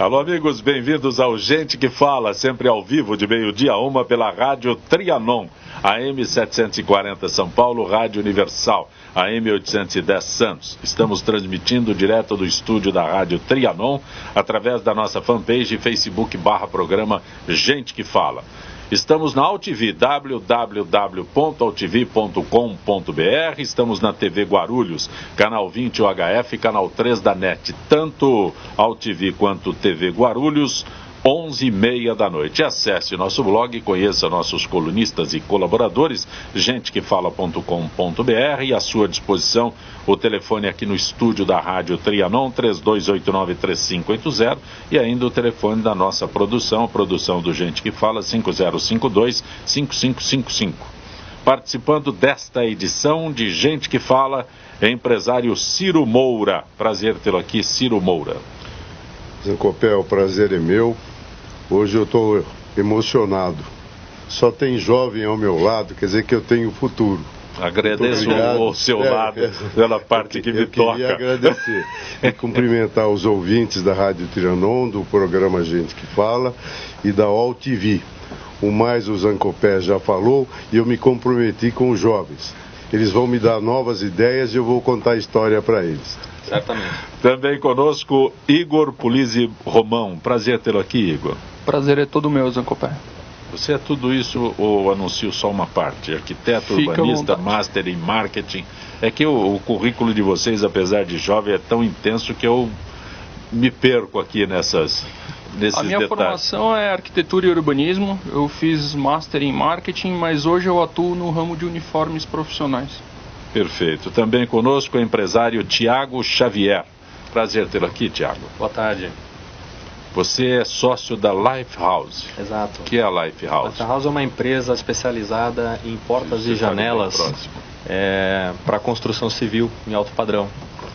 Alô, amigos, bem-vindos ao Gente que Fala, sempre ao vivo, de meio-dia a 1 pela Rádio Trianon, AM 740 São Paulo, Rádio Universal, AM 810 Santos. Estamos transmitindo direto do estúdio da Rádio Trianon, através da nossa fanpage Facebook/programa Gente que Fala. Estamos na AltV, www.altv.com.br, estamos na TV Guarulhos, canal 20 UHF, canal 3 da NET, tanto AltV quanto TV Guarulhos, 11h30 da noite. Acesse nosso blog, conheça nossos colunistas e colaboradores, gentequefala.com.br, e à sua disposição o telefone aqui no estúdio da Rádio Trianon, 3289-3580, e ainda o telefone da nossa produção, a produção do Gente que Fala, 5052-5555. Participando desta edição de Gente que Fala, é empresário Ciro Moura. Prazer tê-lo aqui, Ciro Moura. Zancopé, o prazer é meu. Hoje eu estou emocionado. Só tem jovem ao meu lado, quer dizer que eu tenho futuro. Agradeço o seu lado pela parte que me toca. Eu queria agradecer e cumprimentar os ouvintes da Rádio Trianon, do programa Gente que Fala e da AltV. O mais o Zancopé já falou e eu me comprometi com os jovens. Eles vão me dar novas ideias e eu vou contar a história para eles. Certamente. Também conosco Igor Pulizzi Romão. Prazer tê-lo aqui, Igor. Prazer é todo meu, Zancopé. Você é tudo isso ou anuncio só uma parte? Arquiteto, urbanista, master em marketing. É que o currículo de vocês, apesar de jovem, é tão intenso que eu me perco aqui nesses detalhes. A minha formação é arquitetura e urbanismo. Eu fiz master em marketing, mas hoje eu atuo no ramo de uniformes profissionais. Perfeito. Também conosco o empresário Tiago Xavier. Prazer tê-lo aqui, Tiago. Boa tarde. Você é sócio da Lifehouse. Exato. O que é a Lifehouse? Lifehouse é uma empresa especializada em portas e janelas para construção civil em alto padrão.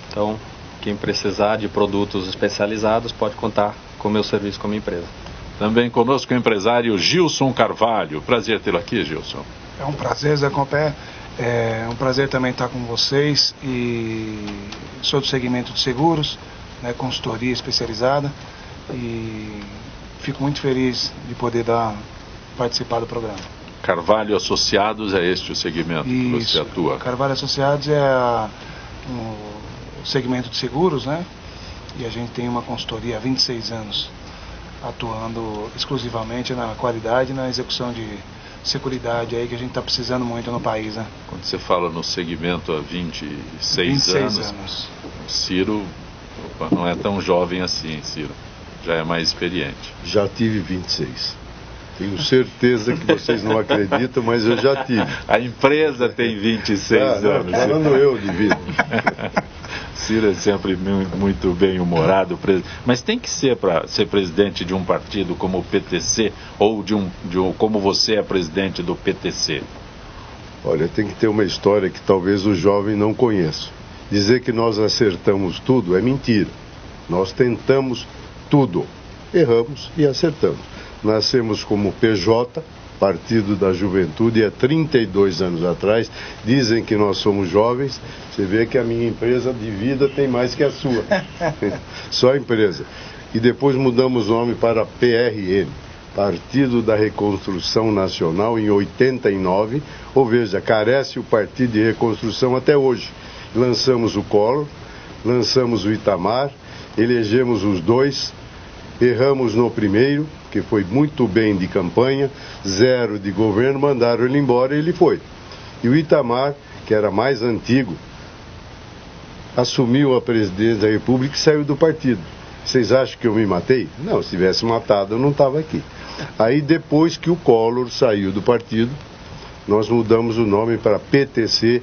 Então, quem precisar de produtos especializados pode contar com o meu serviço como empresa. Também conosco o empresário Gilson Carvalho. Prazer tê-lo aqui, Gilson. É um prazer, Zé Compé. É um prazer também estar com vocês, e sou do segmento de seguros, né, consultoria especializada, e fico muito feliz de poder participar do programa. Carvalho Associados é este o segmento que você atua? Carvalho Associados é o segmento de seguros, né? E a gente tem uma consultoria há 26 anos, atuando exclusivamente na qualidade e na execução de seguridade aí que a gente está precisando muito no país, né? Quando você fala no segmento há 26 anos, o Ciro não é tão jovem assim, Ciro. Já é mais experiente. Já tive 26. Tenho certeza que vocês não acreditam, mas eu já tive. A empresa tem 26 anos. Falando eu de vida. Ciro é sempre muito bem-humorado, mas tem que ser para ser presidente de um partido como o PTC, ou como você é presidente do PTC? Olha, tem que ter uma história que talvez o jovem não conheça. Dizer que nós acertamos tudo é mentira. Nós tentamos tudo, erramos e acertamos. Nascemos como PJ, Partido da Juventude, há 32 anos atrás. Dizem que nós somos jovens. Você vê que a minha empresa de vida tem mais que a sua. Só a empresa. E depois mudamos o nome para PRN, Partido da Reconstrução Nacional, em 89. Ou veja, carece o Partido de Reconstrução até hoje. Lançamos o Collor, lançamos o Itamar, elegemos os dois, erramos no primeiro, que foi muito bem de campanha, 0 de governo, mandaram ele embora e ele foi. E o Itamar, que era mais antigo, assumiu a presidência da República e saiu do partido. Vocês acham que eu me matei? Não, se tivesse matado eu não estava aqui. Aí depois que o Collor saiu do partido, nós mudamos o nome para PTC,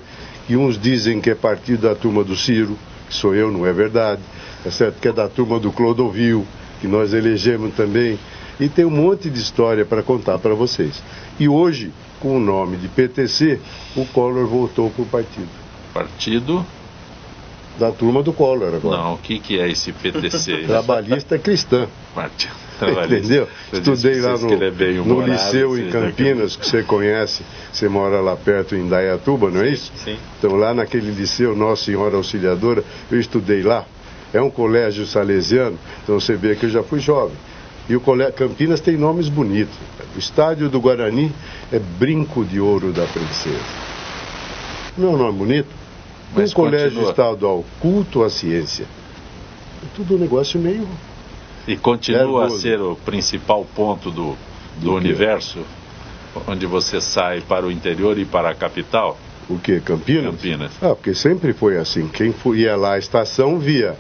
e uns dizem que é partido da turma do Ciro, que sou eu, não é verdade. É certo que é da turma do Clodovil, que nós elegemos também. E tem um monte de história para contar para vocês. E hoje, com o nome de PTC, o Collor voltou para o partido. Partido? Da turma do Collor agora. Não, o que é esse PTC? Trabalhista cristã. Partido. Entendeu? Estudei lá no liceu em Campinas, que você conhece, você mora lá perto em Indaiatuba, não é isso? Sim. Então lá naquele liceu Nossa Senhora Auxiliadora, eu estudei lá. É um colégio salesiano, então você vê que eu já fui jovem. E o Campinas tem nomes bonitos. O estádio do Guarani é Brinco de Ouro da Princesa. Não é um nome bonito? Mas um colégio continua. estadual, culto à ciência. É tudo um negócio meio... E continua nervoso. a ser o principal ponto do universo, onde você sai para o interior e para a capital? O quê? Campinas? Campinas. Porque sempre foi assim. Quem ia lá à estação via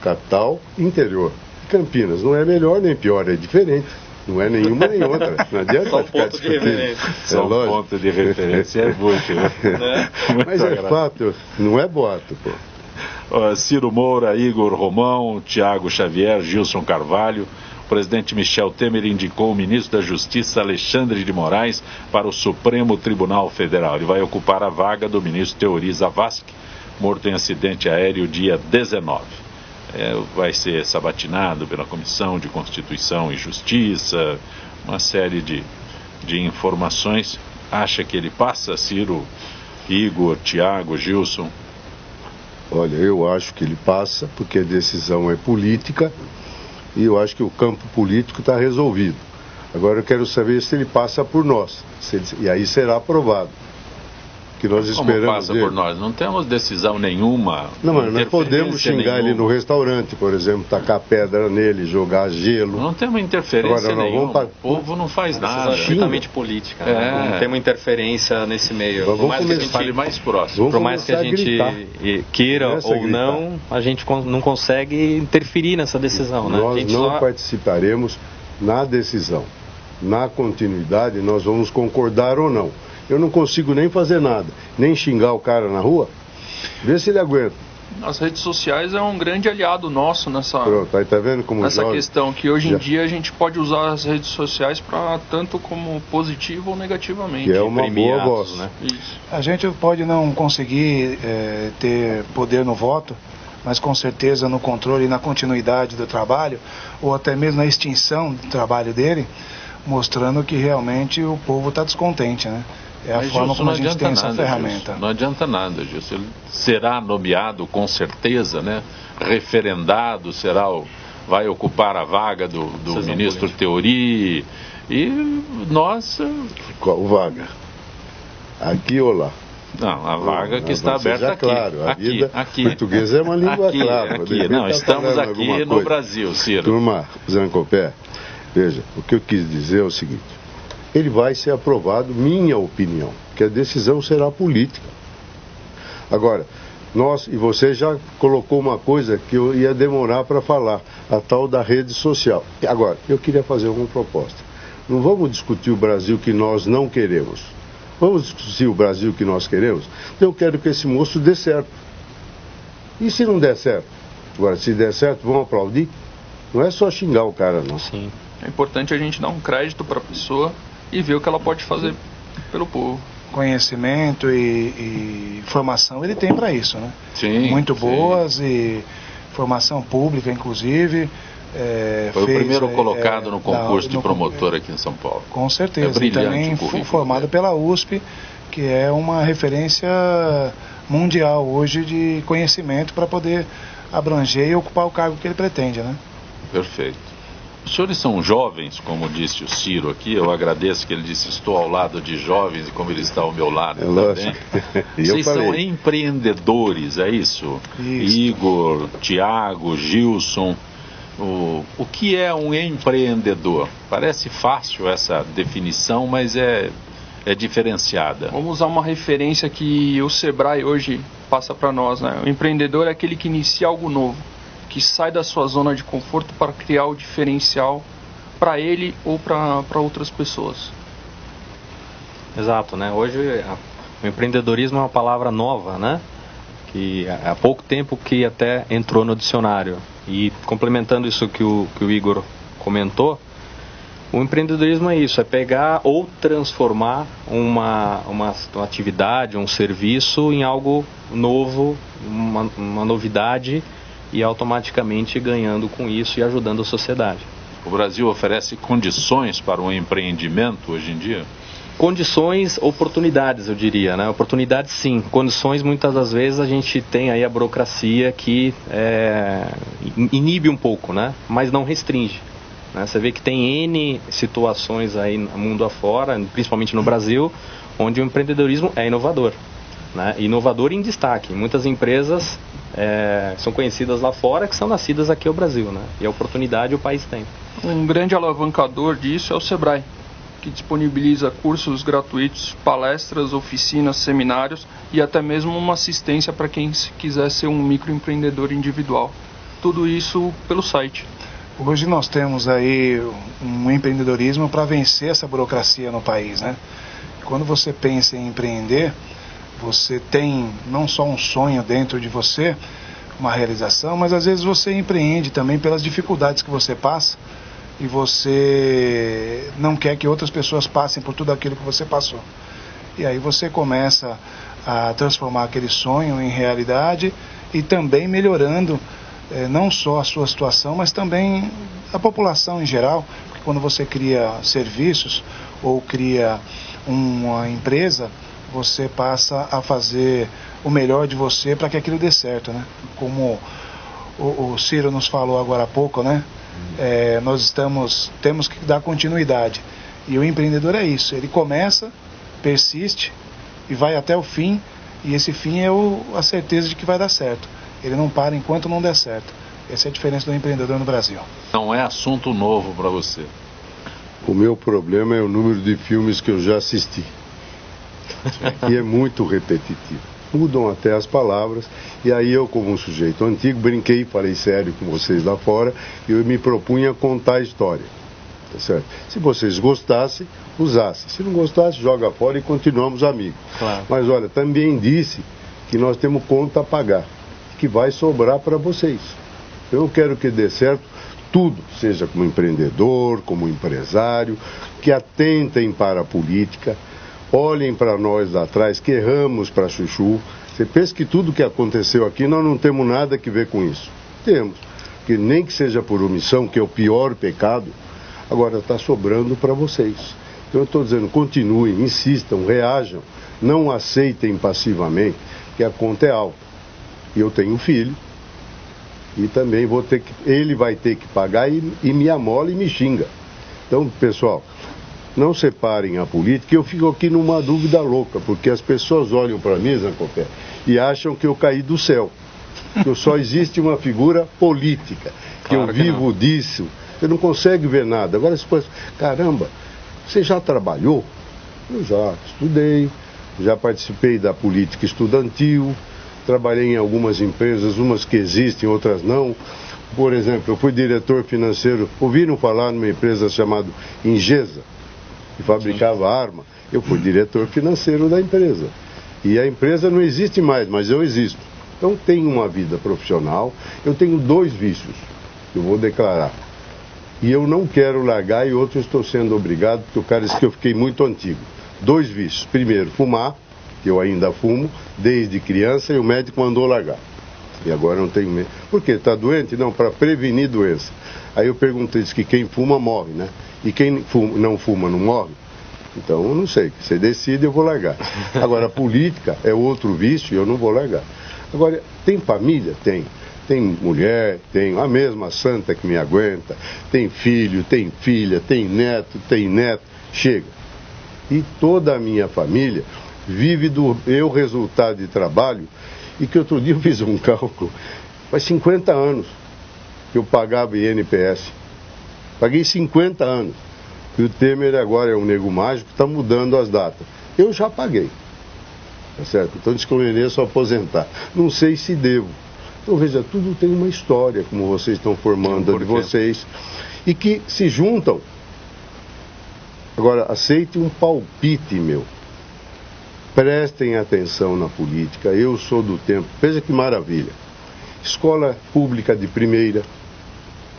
capital, interior. Campinas não é melhor nem pior, é diferente. Não é nenhuma nem outra. Não adianta Só um ficar ponto de discutindo. referência. Só um ponto de referência é muito, né? Mas é fato, não é boato, pô. Ciro Moura, Igor Romão, Tiago Xavier, Gilson Carvalho. O presidente Michel Temer indicou o ministro da Justiça Alexandre de Moraes para o Supremo Tribunal Federal. Ele vai ocupar a vaga do ministro Teori Zavascki, morto em acidente aéreo dia 19. Vai ser sabatinado pela Comissão de Constituição e Justiça, uma série de informações. Acha que ele passa, Ciro, Igor, Tiago, Gilson? Olha, eu acho que ele passa, porque a decisão é política, e eu acho que o campo político está resolvido. Agora eu quero saber se ele passa por nós, e aí será aprovado. Que nós esperamos. Como passa dele. por nós? Não temos decisão nenhuma. Não, mas nós podemos xingar ele no restaurante, por exemplo, tacar pedra nele, jogar gelo. Não temos interferência Agora, nenhuma. O povo não faz nada. É estritamente política. Né? Não tem uma interferência nesse meio. Por mais que a gente fale mais próximo. Por mais que a gente queira ou não, a gente não consegue interferir nessa decisão. Né? Nós não participaremos na decisão. Na continuidade, nós vamos concordar ou não. Eu não consigo nem fazer nada, nem xingar o cara na rua. Vê se ele aguenta. As redes sociais é um grande aliado nosso nessa, Pronto, aí tá vendo como nessa questão, que hoje em dia a gente pode usar as redes sociais para tanto como positivo ou negativamente. Que é uma boa voz. Né? Isso. A gente pode não conseguir ter poder no voto, mas com certeza no controle e na continuidade do trabalho, ou até mesmo na extinção do trabalho dele, mostrando que realmente o povo está descontente, né? É a forma como a gente tem essa ferramenta. Não adianta nada, Gilson. Ele será nomeado com certeza, né? Referendado, vai ocupar a vaga do ministro Teori. E nós... Qual vaga? Aqui ou lá? Não, a vaga que está aberta aqui. Claro, aqui. Português é uma língua clara. Aqui. Não, estamos aqui no Brasil, Ciro. Turma, Zancopé, veja, o que eu quis dizer é o seguinte. Ele vai ser aprovado, minha opinião, que a decisão será política. Agora, e você já colocou uma coisa que eu ia demorar para falar, a tal da rede social. Agora, eu queria fazer uma proposta. Não vamos discutir o Brasil que nós não queremos. Vamos discutir o Brasil que nós queremos? Eu quero que esse moço dê certo. E se não der certo? Agora, se der certo, vamos aplaudir? Não é só xingar o cara, não. Sim. É importante a gente dar um crédito para a pessoa e ver o que ela pode fazer pelo povo. Conhecimento e formação ele tem para isso, né? Sim. Muito boas e formação pública, inclusive. Foi o primeiro colocado no concurso de promotor aqui em São Paulo. Com certeza. E também formado pela USP, que é uma referência mundial hoje de conhecimento para poder abranger e ocupar o cargo que ele pretende, né? Perfeito. Os senhores são jovens, como disse o Ciro aqui, eu agradeço que ele disse estou ao lado de jovens e como ele está ao meu lado também. Vocês são empreendedores, é isso? Isso. Igor, Tiago, Gilson, o que é um empreendedor? Parece fácil essa definição, mas é diferenciada. Vamos usar uma referência que o Sebrae hoje passa para nós, né? O empreendedor é aquele que inicia algo novo, que sai da sua zona de conforto para criar o diferencial para ele ou para outras pessoas. Exato, né? Hoje o empreendedorismo é uma palavra nova, né? Que há pouco tempo que até entrou no dicionário. E complementando isso que o Igor comentou, o empreendedorismo é isso, é pegar ou transformar uma atividade, um serviço em algo novo, uma novidade, e automaticamente ganhando com isso e ajudando a sociedade. O Brasil oferece condições para um empreendimento hoje em dia? Condições, oportunidades, eu diria, né? Oportunidades, sim. Condições, muitas das vezes, a gente tem aí a burocracia que inibe um pouco, né? Mas não restringe. Né? Você vê que tem N situações aí no mundo afora, principalmente no Brasil, onde o empreendedorismo é inovador. Né? Inovador em destaque. Muitas empresas são conhecidas lá fora que são nascidas aqui no Brasil. Né? E a oportunidade o país tem. Um grande alavancador disso é o Sebrae, que disponibiliza cursos gratuitos, palestras, oficinas, seminários e até mesmo uma assistência para quem quiser ser um microempreendedor individual. Tudo isso pelo site. Hoje nós temos aí um empreendedorismo para vencer essa burocracia no país, né? Quando você pensa em empreender, você tem não só um sonho dentro de você, uma realização, mas às vezes você empreende também pelas dificuldades que você passa e você não quer que outras pessoas passem por tudo aquilo que você passou. E aí você começa a transformar aquele sonho em realidade e também melhorando não só a sua situação, mas também a população em geral, porque quando você cria serviços ou cria uma empresa, você passa a fazer o melhor de você para que aquilo dê certo, né? Como o Ciro nos falou agora há pouco, né? Temos que dar continuidade. E o empreendedor é isso, ele começa, persiste e vai até o fim, e esse fim é a certeza de que vai dar certo. Ele não para enquanto não der certo. Essa é a diferença do empreendedor no Brasil. Não é assunto novo para você. O meu problema é o número de filmes que eu já assisti. E é muito repetitivo. Mudam até as palavras. E aí eu, como um sujeito antigo, brinquei, falei sério com vocês lá fora, e eu me propunha contar a história. Tá certo? Se vocês gostassem, usassem. Se não gostassem, joga fora e continuamos amigos. Claro. Mas olha, também disse que nós temos conta a pagar, que vai sobrar para vocês. Eu quero que dê certo tudo, seja como empreendedor, como empresário, que atentem para a política, olhem para nós lá atrás, que erramos para chuchu. Você pensa que tudo que aconteceu aqui, nós não temos nada que ver com isso. Temos, que nem que seja por omissão, que é o pior pecado, agora está sobrando para vocês. Então eu estou dizendo, continuem, insistam, reajam, não aceitem passivamente, que a conta é alta. E eu tenho um filho, e também ele vai ter que pagar e me amola e me xinga. Então, pessoal, não separem a política. Eu fico aqui numa dúvida louca, porque as pessoas olham para mim, Zancopé, e acham que eu caí do céu, que só existe uma figura política, que eu vivo disso. Você não consegue ver nada. Agora você pensa, caramba, você já trabalhou? Eu já estudei, já participei da política estudantil, trabalhei em algumas empresas, umas que existem, outras não. Por exemplo, eu fui diretor financeiro, ouviram falar numa empresa chamada Ingesa, que fabricava arma? Eu fui diretor financeiro da empresa. E a empresa não existe mais, mas eu existo. Então tenho uma vida profissional, eu tenho 2 vícios, que eu vou declarar. E eu não quero largar, e outro eu estou sendo obrigado, porque o cara disse que eu fiquei muito antigo. 2 vícios. Primeiro, fumar, que eu ainda fumo, desde criança, e o médico mandou largar. E agora não tenho medo. Por quê? Está doente? Não, para prevenir doença. Aí eu perguntei, disse que quem fuma morre, né? E quem não fuma não morre? Então eu não sei, você decide, eu vou largar. Agora a política é outro vício e eu não vou largar. Agora, tem família? Tem. Tem mulher, tem a mesma santa que me aguenta, tem filho, tem filha, tem neto, chega. E toda a minha família vive do meu resultado de trabalho, e que outro dia eu fiz um cálculo, faz 50 anos que eu pagava INPS. Paguei 50 anos. E o Temer agora é um nego mágico, está mudando as datas. Eu já paguei. Tá certo? Então diz que eu mereço aposentar. Não sei se devo. Então veja, tudo tem uma história, como vocês estão formando de vocês, e que se juntam. Agora, aceite um palpite meu. Prestem atenção na política. Eu sou do tempo. Veja que maravilha. Escola pública de primeira.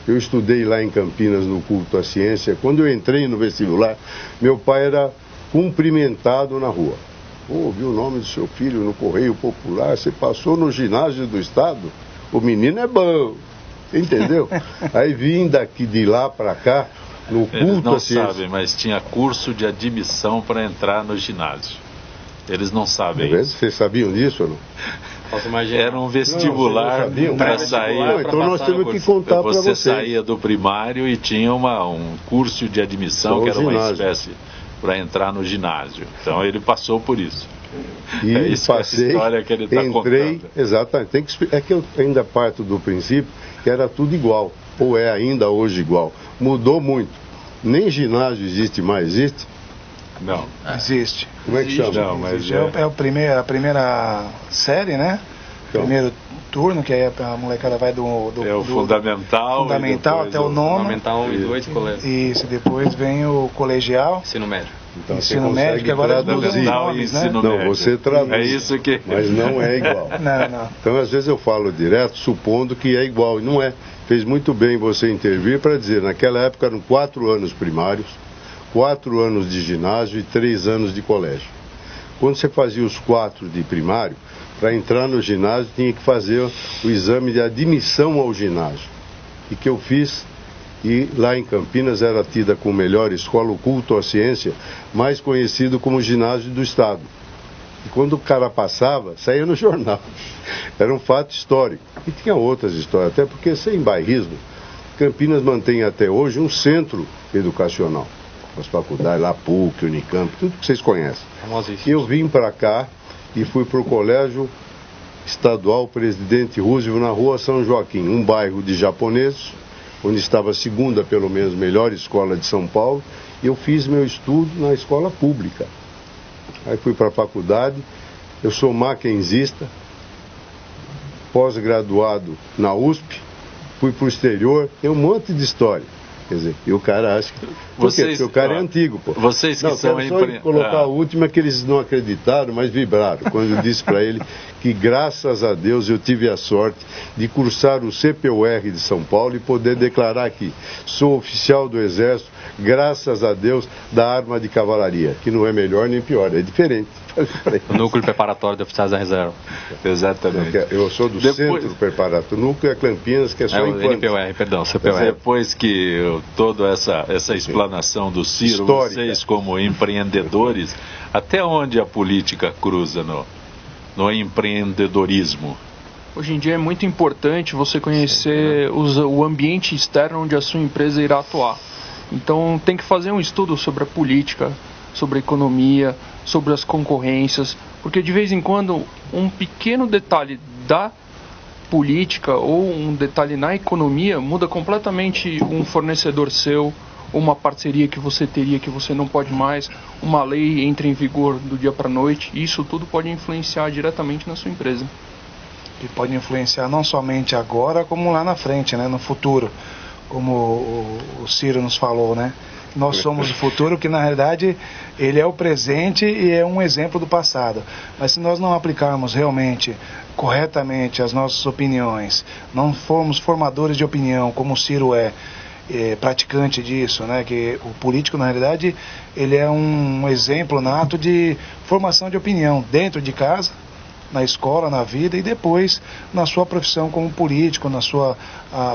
Eu estudei lá em Campinas no culto à ciência. Quando eu entrei no vestibular, meu pai era cumprimentado na rua. Viu o nome do seu filho no Correio Popular, você passou no ginásio do Estado? O menino é bom, entendeu? Aí vim de lá para cá, no culto Eles não à ciência. sabem, mas tinha curso de admissão para entrar no ginásio. Eles não sabem isso. Vocês sabiam disso ou não? Posso imaginar. Era um vestibular para sair. Não, então nós temos que contar para Você vocês. saía do primário e tinha um curso de admissão, Só que era uma ginásio. espécie para entrar no ginásio. Então ele passou por isso. E É isso, passei, essa história que ele está entrei, contando. exatamente. É que eu ainda parto do princípio que era tudo igual, ou é ainda hoje igual. Mudou muito. Nem ginásio existe mais, existe? Não. Existe. Como é que chama? Não, mas Existe. É a primeira série, né? Então. Primeiro turno, que aí a molecada vai do É o fundamental. fundamental e depois até o nono. Fundamental 1 e 2, colégio. Isso, depois vem o colegial, Ensino médio. Então você ensino médio, consegue que agora mudam os traduzir. Fundamental e nomes, né? ensino Não, médio. você traduz. É isso que... Mas não é igual. Não. Então, às vezes eu falo direto, supondo que é igual, e não é. Fez muito bem você intervir para dizer, naquela época eram 4 anos primários, 4 anos de ginásio e 3 anos de colégio. Quando você fazia os 4 de primário, para entrar no ginásio tinha que fazer o exame de admissão ao ginásio. E que eu fiz, e lá em Campinas era tida como melhor escola, o culto à ciência, mais conhecido como ginásio do Estado. E quando o cara passava, saía no jornal. Era um fato histórico. E tinha outras histórias, até porque sem bairrismo, Campinas mantém até hoje um centro educacional. As faculdades lá, PUC, Unicamp, tudo que vocês conhecem. Famosíssimo. E eu vim para cá e fui para o Colégio Estadual Presidente Roosevelt, na Rua São Joaquim, um bairro de japoneses, onde estava a segunda, pelo menos, melhor escola de São Paulo. E eu fiz meu estudo na escola pública. Aí fui para a faculdade, eu sou maquenzista, pós-graduado na USP, fui para o exterior, tem um monte de história. Quer dizer, e o cara acha que... Por quê? Porque o cara é antigo, pô. Vocês que Não, são quero só colocar a última que eles não acreditaram, mas vibraram, quando eu disse para ele que graças a Deus eu tive a sorte de cursar o CPUR de São Paulo e poder declarar aqui, sou oficial do Exército, graças a Deus, da arma de cavalaria, que não é melhor nem pior, é diferente. O núcleo preparatório de oficiais da reserva. Exatamente. Eu sou do Centro Preparatório, o núcleo é Campinas, que é só É o em NPUR, perdão, CPUR. Depois que toda essa explanação do Ciro, Histórica. vocês como empreendedores, até onde a política cruza no empreendedorismo? Hoje em dia é muito importante você conhecer o ambiente externo onde a sua empresa irá atuar. Então tem que fazer um estudo sobre a política, sobre a economia, sobre as concorrências, porque de vez em quando um pequeno detalhe da política ou um detalhe na economia muda completamente um fornecedor seu, uma parceria que você teria que você não pode mais, uma lei entra em vigor do dia para a noite, e isso tudo pode influenciar diretamente na sua empresa. E pode influenciar não somente agora, como lá na frente, né, no futuro, como o Ciro nos falou, né? Nós somos o futuro, que na realidade ele é o presente e é um exemplo do passado. Mas se nós não aplicarmos realmente, corretamente as nossas opiniões, não formos formadores de opinião, como o Ciro praticante disso, né? Que o político na realidade ele é um exemplo nato de formação de opinião dentro de casa, na escola, na vida e depois na sua profissão como político, na sua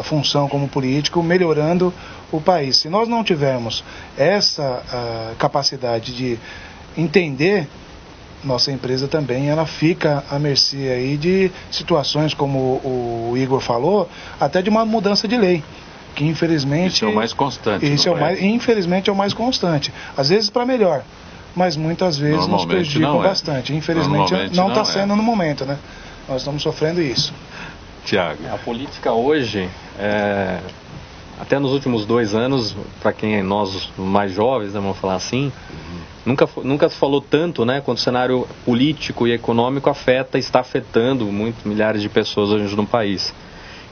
função como político, melhorando o país. Se nós não tivermos essa capacidade de entender, nossa empresa também ela fica à mercê aí de situações como o Igor falou, até de uma mudança de lei, que infelizmente Isso é o mais constante. infelizmente é o mais constante, às vezes para melhor, mas muitas vezes nos prejudicam bastante. Infelizmente não está sendo no momento, né? Nós estamos sofrendo isso. Tiago. A política hoje, até nos últimos 2 anos, para quem nós mais jovens, né, vamos falar assim, nunca se falou tanto, né, quanto o cenário político e econômico está afetando milhares de pessoas hoje no país.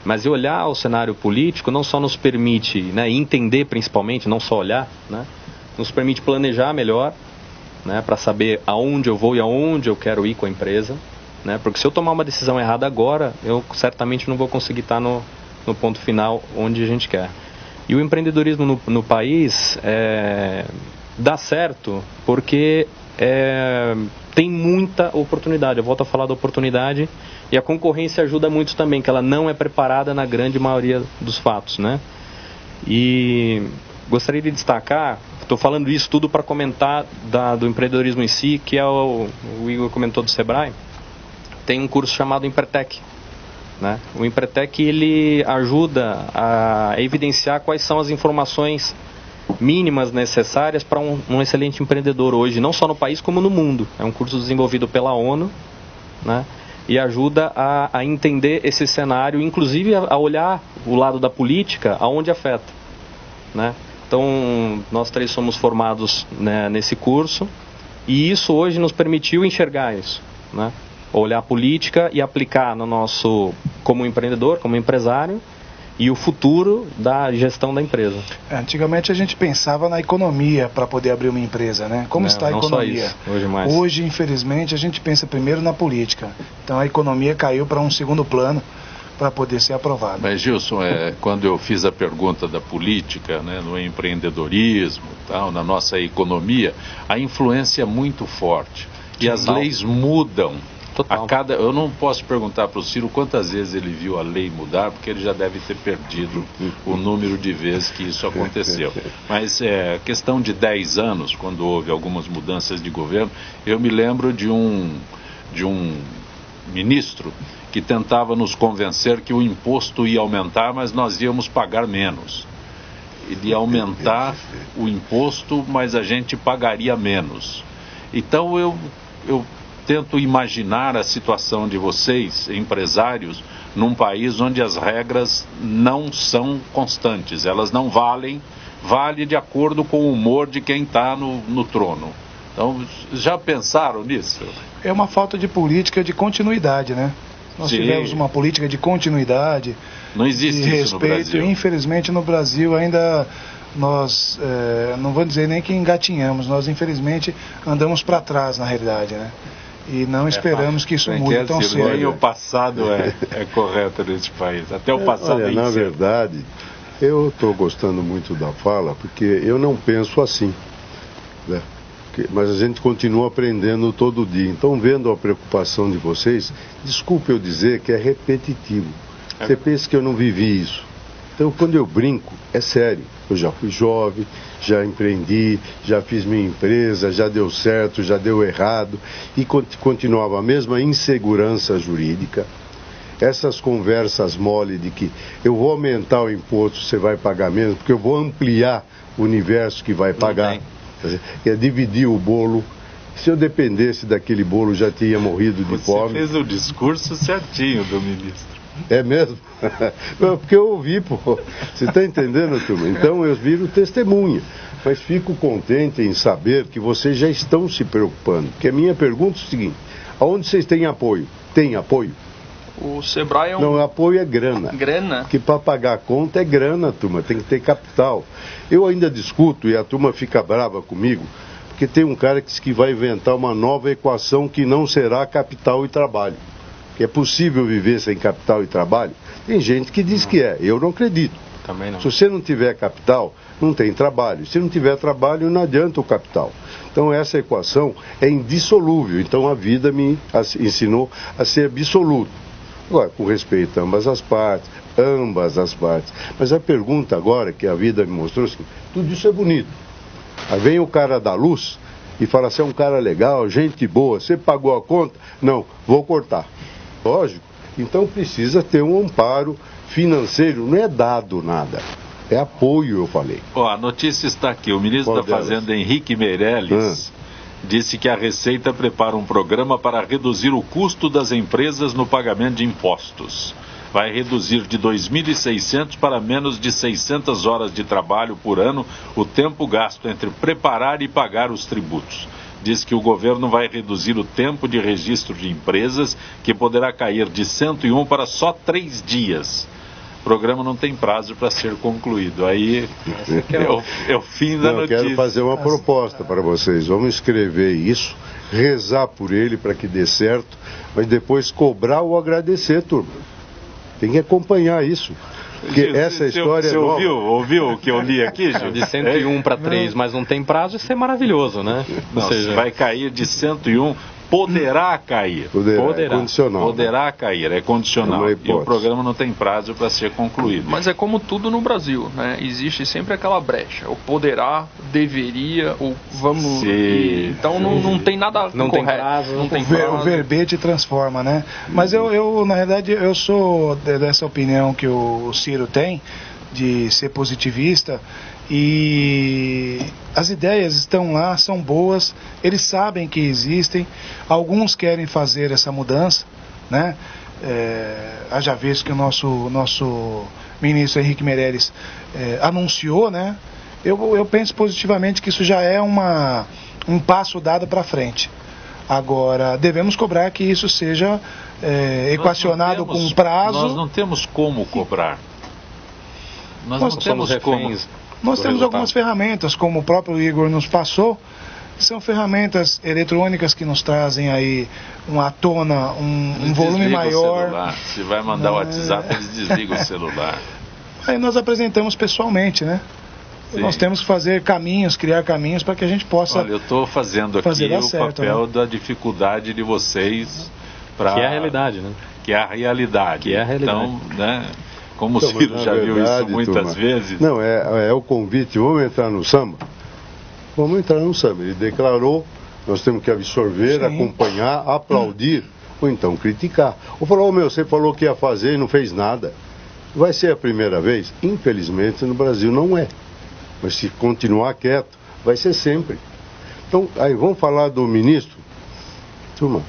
Mas olhar o cenário político não só nos permite, né, entender principalmente, não só olhar, né, nos permite planejar melhor, né, para saber aonde eu vou e aonde eu quero ir com a empresa, né, porque se eu tomar uma decisão errada agora, eu certamente não vou conseguir estar no ponto final onde a gente quer. E o empreendedorismo no país dá certo porque tem muita oportunidade. Eu volto a falar da oportunidade, e a concorrência ajuda muito também, que ela não é preparada na grande maioria dos fatos, né? E gostaria de destacar, estou falando isso tudo para comentar do empreendedorismo em si, que é o Igor comentou do Sebrae. Tem um curso chamado Empretec, né? O Empretec, ele ajuda a evidenciar quais são as informações mínimas necessárias para um excelente empreendedor hoje, não só no país como no mundo. É um curso desenvolvido pela ONU, né? E ajuda a entender esse cenário, inclusive a olhar o lado da política, aonde afeta, né? Então, nós 3 somos formados, né, nesse curso, e isso hoje nos permitiu enxergar isso, né? Olhar a política e aplicar no nosso, como empreendedor, como empresário, e o futuro da gestão da empresa. Antigamente a gente pensava na economia para poder abrir uma empresa, né? Como está a economia? Hoje, infelizmente, a gente pensa primeiro na política. Então a economia caiu para um segundo plano para poder ser aprovada. Mas, Gilson, quando eu fiz a pergunta da política, né, no empreendedorismo, tal, na nossa economia, a influência é muito forte. E as leis mudam. Eu não posso perguntar para o Ciro quantas vezes ele viu a lei mudar, porque ele já deve ter perdido o número de vezes que isso aconteceu. Mas questão de 10 anos, quando houve algumas mudanças de governo, eu me lembro de um ministro que tentava nos convencer que o imposto ia aumentar, mas nós íamos pagar menos. Ele ia aumentar o imposto, mas a gente pagaria menos. Então eu tento imaginar a situação de vocês, empresários, num país onde as regras não são constantes, elas não vale de acordo com o humor de quem está no trono. Então, já pensaram nisso? É uma falta de política de continuidade, né? Nós tivemos uma política de continuidade, não existe de isso respeito, no Brasil. Infelizmente no Brasil ainda nós, não vou dizer nem que engatinhamos, nós infelizmente andamos para trás na realidade, né? E não esperamos que isso mude tão cedo. Nem o passado é correto nesse país. Até o passado é na verdade, eu estou gostando muito da fala, porque eu não penso assim, né? Mas a gente continua aprendendo todo dia. Então, vendo a preocupação de vocês, desculpe eu dizer que é repetitivo. Você pensa que eu não vivi isso. Então, quando eu brinco, é sério. Eu já fui jovem, já empreendi, já fiz minha empresa, já deu certo, já deu errado, e continuava a mesma insegurança jurídica, essas conversas mole de que eu vou aumentar o imposto, você vai pagar menos, porque eu vou ampliar o universo que vai pagar, é dividir o bolo. Se eu dependesse daquele bolo, já tinha morrido de fome. Você fez o discurso certinho do ministro. É mesmo? Não, porque eu ouvi, pô. Você está entendendo, turma? Então eu viro testemunha. Mas fico contente em saber que vocês já estão se preocupando. Porque a minha pergunta é o seguinte: aonde vocês têm apoio? Tem apoio? O Sebrae é Não, apoio é grana. Grana? Porque para pagar a conta é grana, turma. Tem que ter capital. Eu ainda discuto e a turma fica brava comigo, porque tem um cara que diz que vai inventar uma nova equação que não será capital e trabalho. Que é possível viver sem capital e trabalho? Tem gente que diz que é, eu não acredito. Também não. Se você não tiver capital, não tem trabalho. Se não tiver trabalho, não adianta o capital. Então essa equação é indissolúvel. Então a vida me ensinou a ser absoluto. Agora, com respeito a ambas as partes. Mas a pergunta agora, que a vida me mostrou, assim, tudo isso é bonito. Aí vem o cara da luz e fala assim, é um cara legal, gente boa, você pagou a conta? Não, vou cortar. Lógico, então precisa ter um amparo financeiro, não é dado nada, é apoio, eu falei. A notícia está aqui, o ministro da Fazenda, Henrique Meirelles, disse que a Receita prepara um programa para reduzir o custo das empresas no pagamento de impostos. Vai reduzir de 2.600 para menos de 600 horas de trabalho por ano o tempo gasto entre preparar e pagar os tributos. Diz que o governo vai reduzir o tempo de registro de empresas, que poderá cair de 101 para só 3 dias. O programa não tem prazo para ser concluído. Aí é o fim da notícia. Eu quero fazer uma proposta para vocês. Vamos escrever isso, rezar por ele para que dê certo, mas depois cobrar ou agradecer, turma. Tem que acompanhar isso. Porque essa história você ouviu o que eu li aqui, Gil? De 101 para 3, mas não tem prazo, isso é maravilhoso, né? Não, vai cair de 101 poderá cair. É condicional. Poderá cair, é condicional. E o programa não tem prazo para ser concluído. Mas é como tudo no Brasil, né? Existe sempre aquela brecha. O poderá, deveria, o vamos... Então não tem nada não correto. Tem prazo, não tem prazo. O verbete transforma, né? Mas eu, na verdade, eu sou dessa opinião que o Ciro tem, de ser positivista, e as ideias estão lá, são boas, eles sabem que existem, alguns querem fazer essa mudança, né? Haja visto que o nosso ministro Henrique Meirelles anunciou, né? Eu penso positivamente que isso já é um passo dado para frente. Agora, devemos cobrar que isso seja equacionado com prazo. Nós não temos como cobrar. Nós não somos temos como. reféns. Nós temos algumas ferramentas, como o próprio Igor nos passou, que são ferramentas eletrônicas que nos trazem aí à tona um volume maior. Se vai mandar o WhatsApp, eles desligam o celular. Aí nós apresentamos pessoalmente, né? Sim. Nós temos que fazer criar caminhos para que a gente possa... Olha, eu estou fazendo aqui o papel, né, da dificuldade de vocês para... Que é a realidade, né? Que é a realidade. Então, né... Como então, o Ciro já viu isso muitas vezes. Não, é o convite, vamos entrar no samba? Vamos entrar no samba. Ele declarou, nós temos que absorver, acompanhar, aplaudir, ou então criticar. Ou falar, você falou que ia fazer e não fez nada. Vai ser a primeira vez? Infelizmente no Brasil não é. Mas se continuar quieto, vai ser sempre. Então, aí vamos falar do ministro? Turma,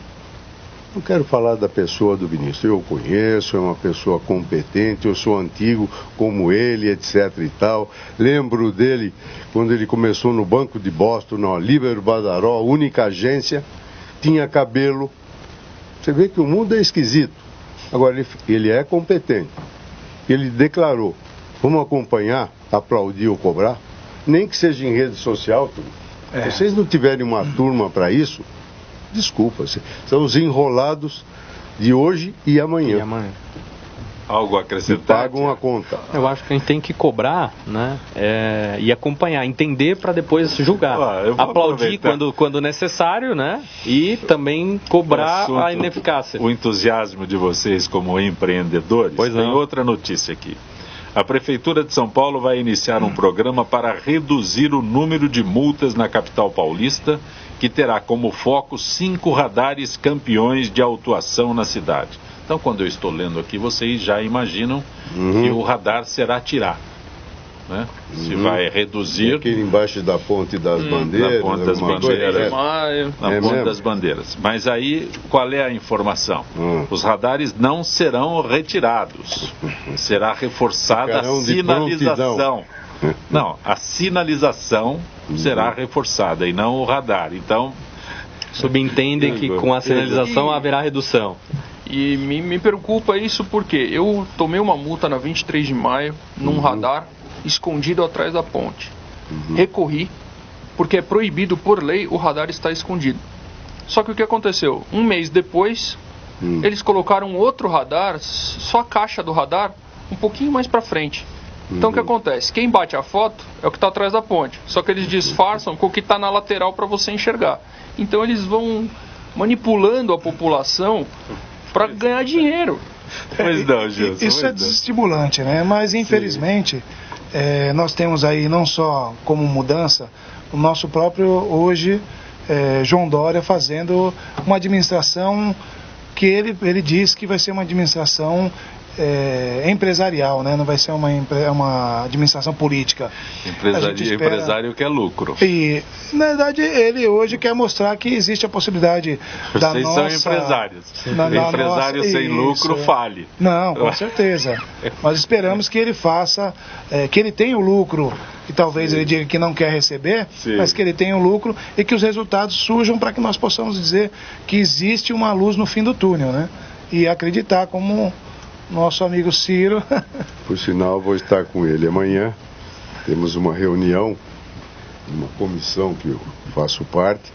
não quero falar da pessoa do ministro, eu conheço, é uma pessoa competente, eu sou antigo como ele, etc e tal. Lembro dele quando ele começou no Banco de Boston, na Líbero Badaró, a única agência, tinha cabelo. Você vê que o mundo é esquisito. Agora, ele é competente. Ele declarou, vamos acompanhar, aplaudir ou cobrar, nem que seja em rede social. Se vocês não tiverem uma turma para isso, desculpa, são os enrolados de hoje e amanhã. Algo a acrescentar? Pagam a conta. Eu acho que a gente tem que cobrar, né? E acompanhar, entender para depois julgar. Aplaudir quando necessário, né? E também cobrar a ineficácia. O entusiasmo de vocês como empreendedores. Tem outra notícia aqui. A Prefeitura de São Paulo vai iniciar um programa para reduzir o número de multas na capital paulista, que terá como foco 5 radares campeões de autuação na cidade. Então, quando eu estou lendo aqui, vocês já imaginam que o radar será tirado, né? Se vai reduzir... Aqui embaixo da ponte das bandeiras. Na ponte das bandeiras. Na ponte das bandeiras. Mas aí, qual é a informação? Os radares não serão retirados. Será reforçada a sinalização. Não, a sinalização será reforçada e não o radar. Então, subentendem que com a sinalização haverá redução. E me preocupa isso porque eu tomei uma multa na 23 de maio num radar escondido atrás da ponte. Recorri, porque é proibido por lei o radar estar escondido. Só que o que aconteceu? Um mês depois, eles colocaram outro radar, só a caixa do radar, um pouquinho mais para frente. Então o que acontece? Quem bate a foto é o que está atrás da ponte. Só que eles disfarçam com o que está na lateral para você enxergar. Então eles vão manipulando a população para ganhar dinheiro. Pois não, Gilson. Isso é desestimulante, né? Mas infelizmente nós temos aí não só como mudança o nosso próprio hoje João Dória fazendo uma administração que ele diz que vai ser uma administração empresarial, né? Não vai ser uma administração política. Empresário quer lucro. E, na verdade, ele hoje quer mostrar que existe a possibilidade da Vocês nossa... são empresários. Empresário sem lucro, fale. Não, com certeza. Nós esperamos que ele faça, que ele tenha o lucro, que talvez ele diga que não quer receber, mas que ele tenha o lucro e que os resultados surjam para que nós possamos dizer que existe uma luz no fim do túnel, né? E acreditar como... nosso amigo Ciro. Por sinal, vou estar com ele amanhã. Temos uma reunião, uma comissão que eu faço parte.